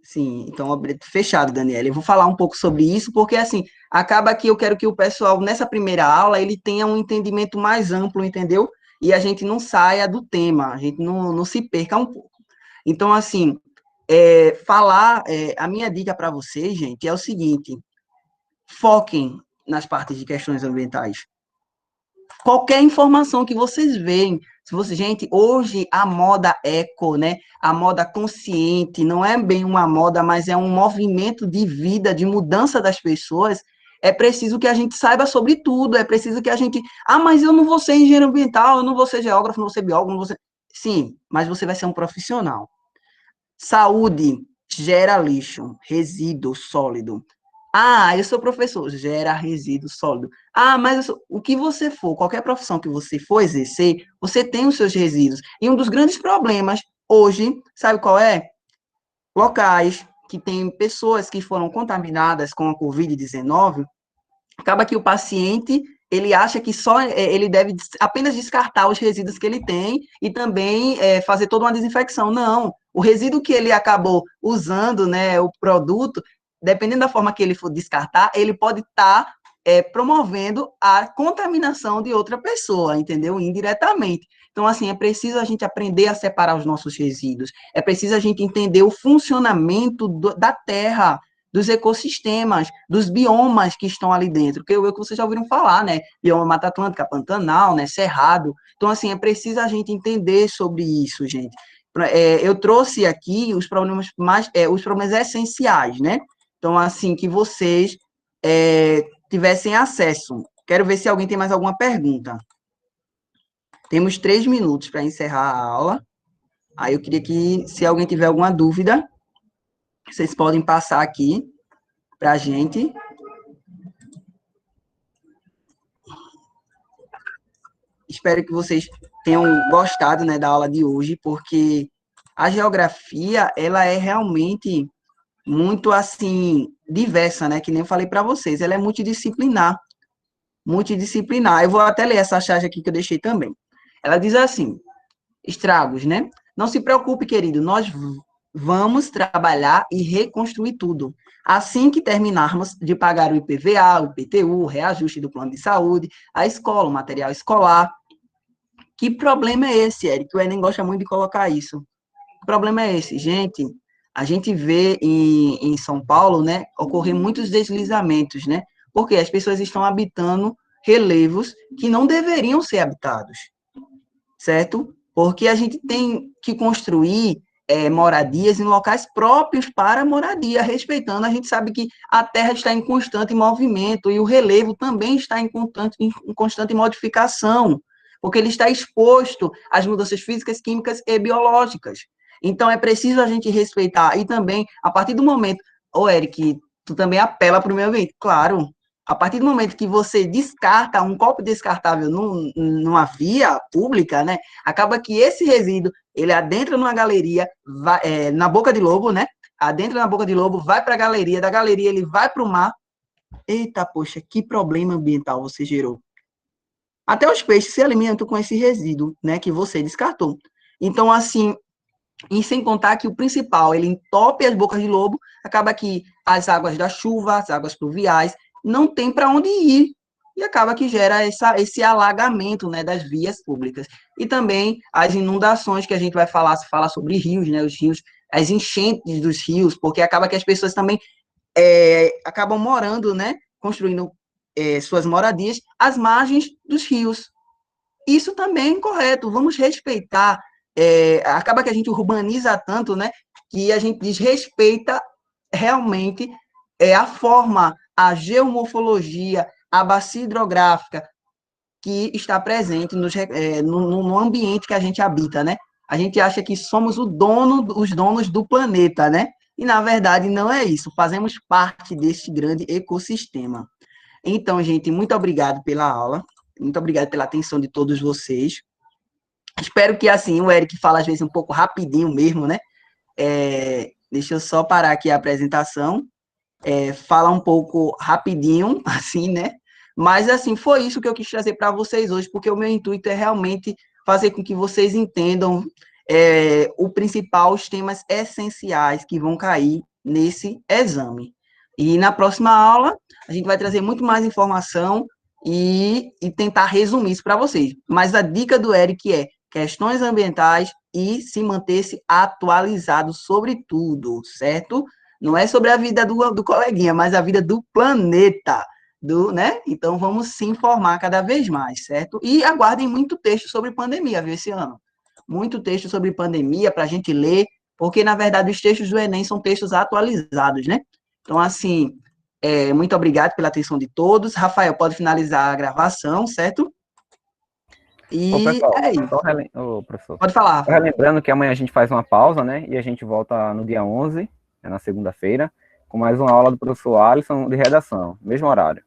Sim, então, fechado, Daniela. Eu vou falar um pouco sobre isso, porque, assim, acaba que eu quero que o pessoal, nessa primeira aula, ele tenha um entendimento mais amplo, entendeu? E a gente não saia do tema, a gente não se perca um pouco. Então, assim, a minha dica para vocês, gente, é o seguinte: foquem nas partes de questões ambientais. Qualquer informação que vocês veem, se você, gente, hoje a moda eco, né? A moda consciente, não é bem uma moda, mas é um movimento de vida, de mudança das pessoas. É preciso que a gente saiba sobre tudo, é preciso que a gente. Ah, mas eu não vou ser engenheiro ambiental, eu não vou ser geógrafo, não vou ser biólogo, não vou ser. Sim, mas você vai ser um profissional. Saúde gera lixo, resíduo sólido. Ah, eu sou professor, gera resíduo sólido. Ah, mas o que você for, qualquer profissão que você for exercer, você tem os seus resíduos. E um dos grandes problemas hoje, sabe qual é? Locais que têm pessoas que foram contaminadas com a Covid-19, acaba que o paciente ele acha que só ele deve apenas descartar os resíduos que ele tem e também fazer toda uma desinfecção. Não, o resíduo que ele acabou usando, né, o produto, dependendo da forma que ele for descartar, ele pode estar promovendo a contaminação de outra pessoa, entendeu? Indiretamente. Então, assim, é preciso a gente aprender a separar os nossos resíduos, é preciso a gente entender o funcionamento da terra, dos ecossistemas, dos biomas que estão ali dentro, que vocês já ouviram falar, né? Bioma Mata Atlântica, Pantanal, né? Cerrado. Então, assim, é preciso a gente entender sobre isso, gente. Eu trouxe aqui os problemas essenciais, né? Então, assim, que vocês tivessem acesso. Quero ver se alguém tem mais alguma pergunta. Temos 3 minutos para encerrar a aula. Aí eu queria que, se alguém tiver alguma dúvida, vocês podem passar aqui para a gente. Espero que vocês tenham gostado, né, da aula de hoje, porque A geografia, ela é realmente muito, assim, diversa, né? Que nem eu falei para vocês, ela é multidisciplinar, multidisciplinar. Eu vou até ler essa charge aqui que eu deixei também. Ela diz assim, estragos, né? Não se preocupe, querido, nós vamos trabalhar e reconstruir tudo. Assim que terminarmos de pagar o IPVA, o IPTU, o reajuste do plano de saúde, a escola, o material escolar. Que problema é esse, Eric? O Enem gosta muito de colocar isso. Que problema é esse? Gente, a gente vê em São Paulo, né, ocorrer muitos deslizamentos, né? Porque as pessoas estão habitando relevos que não deveriam ser habitados, certo? Porque a gente tem que construir moradias em locais próprios para moradia, respeitando. A gente sabe que a terra está em constante movimento e o relevo também está em constante modificação, porque ele está exposto às mudanças físicas, químicas e biológicas. Então, é preciso a gente respeitar. E também, a partir do momento, ô Eric, tu também apela para o meio ambiente. Claro, a partir do momento que você descarta um copo descartável numa via pública, né, acaba que esse resíduo, ele adentra numa galeria, vai, na boca de lobo, né, adentra na boca de lobo, vai para a galeria, da galeria ele vai para o mar. Eita, poxa, que problema ambiental você gerou. Até os peixes se alimentam com esse resíduo, né, que você descartou. Então, assim, e sem contar que o principal, ele entope as bocas de lobo, acaba que as águas da chuva, as águas pluviais, não tem para onde ir. E acaba que gera esse alagamento, né, das vias públicas. E também as inundações que a gente vai falar sobre rios, né, os rios, as enchentes dos rios, porque acaba que as pessoas também acabam morando, né, construindo suas moradias às margens dos rios. Isso também é incorreto. Vamos respeitar. Acaba que a gente urbaniza tanto, né, que a gente desrespeita realmente a forma, a geomorfologia, a bacia hidrográfica que está presente no ambiente que a gente habita, né? A gente acha que somos os donos do planeta, né? E, na verdade, não é isso. Fazemos parte deste grande ecossistema. Então, gente, muito obrigado pela aula. Muito obrigado pela atenção de todos vocês. Espero que, assim, o Eric fala às vezes um pouco rapidinho mesmo, né? Deixa eu só parar aqui a apresentação. Fala um pouco rapidinho, assim, né? Mas, assim, foi isso que eu quis trazer para vocês hoje, porque o meu intuito é realmente fazer com que vocês entendam o principal, os temas essenciais que vão cair nesse exame. E na próxima aula, a gente vai trazer muito mais informação e tentar resumir isso para vocês. Mas a dica do Eric é questões ambientais e se manter-se atualizado sobre tudo, certo? Não é sobre a vida do coleguinha, mas a vida do planeta, né? Então, vamos se informar cada vez mais, certo? E aguardem muito texto sobre pandemia, viu, esse ano. Muito texto sobre pandemia para a gente ler, porque, na verdade, os textos do Enem são textos atualizados, né? Então, assim, muito obrigado pela atenção de todos. Rafael, pode finalizar a gravação, certo? Ô, E pessoal, é isso. ô, professor, Pode falar, só Rafael. relembrando que amanhã a gente faz uma pausa, né? E a gente volta no dia 11, na segunda-feira, com mais uma aula do professor Alisson de redação, mesmo horário.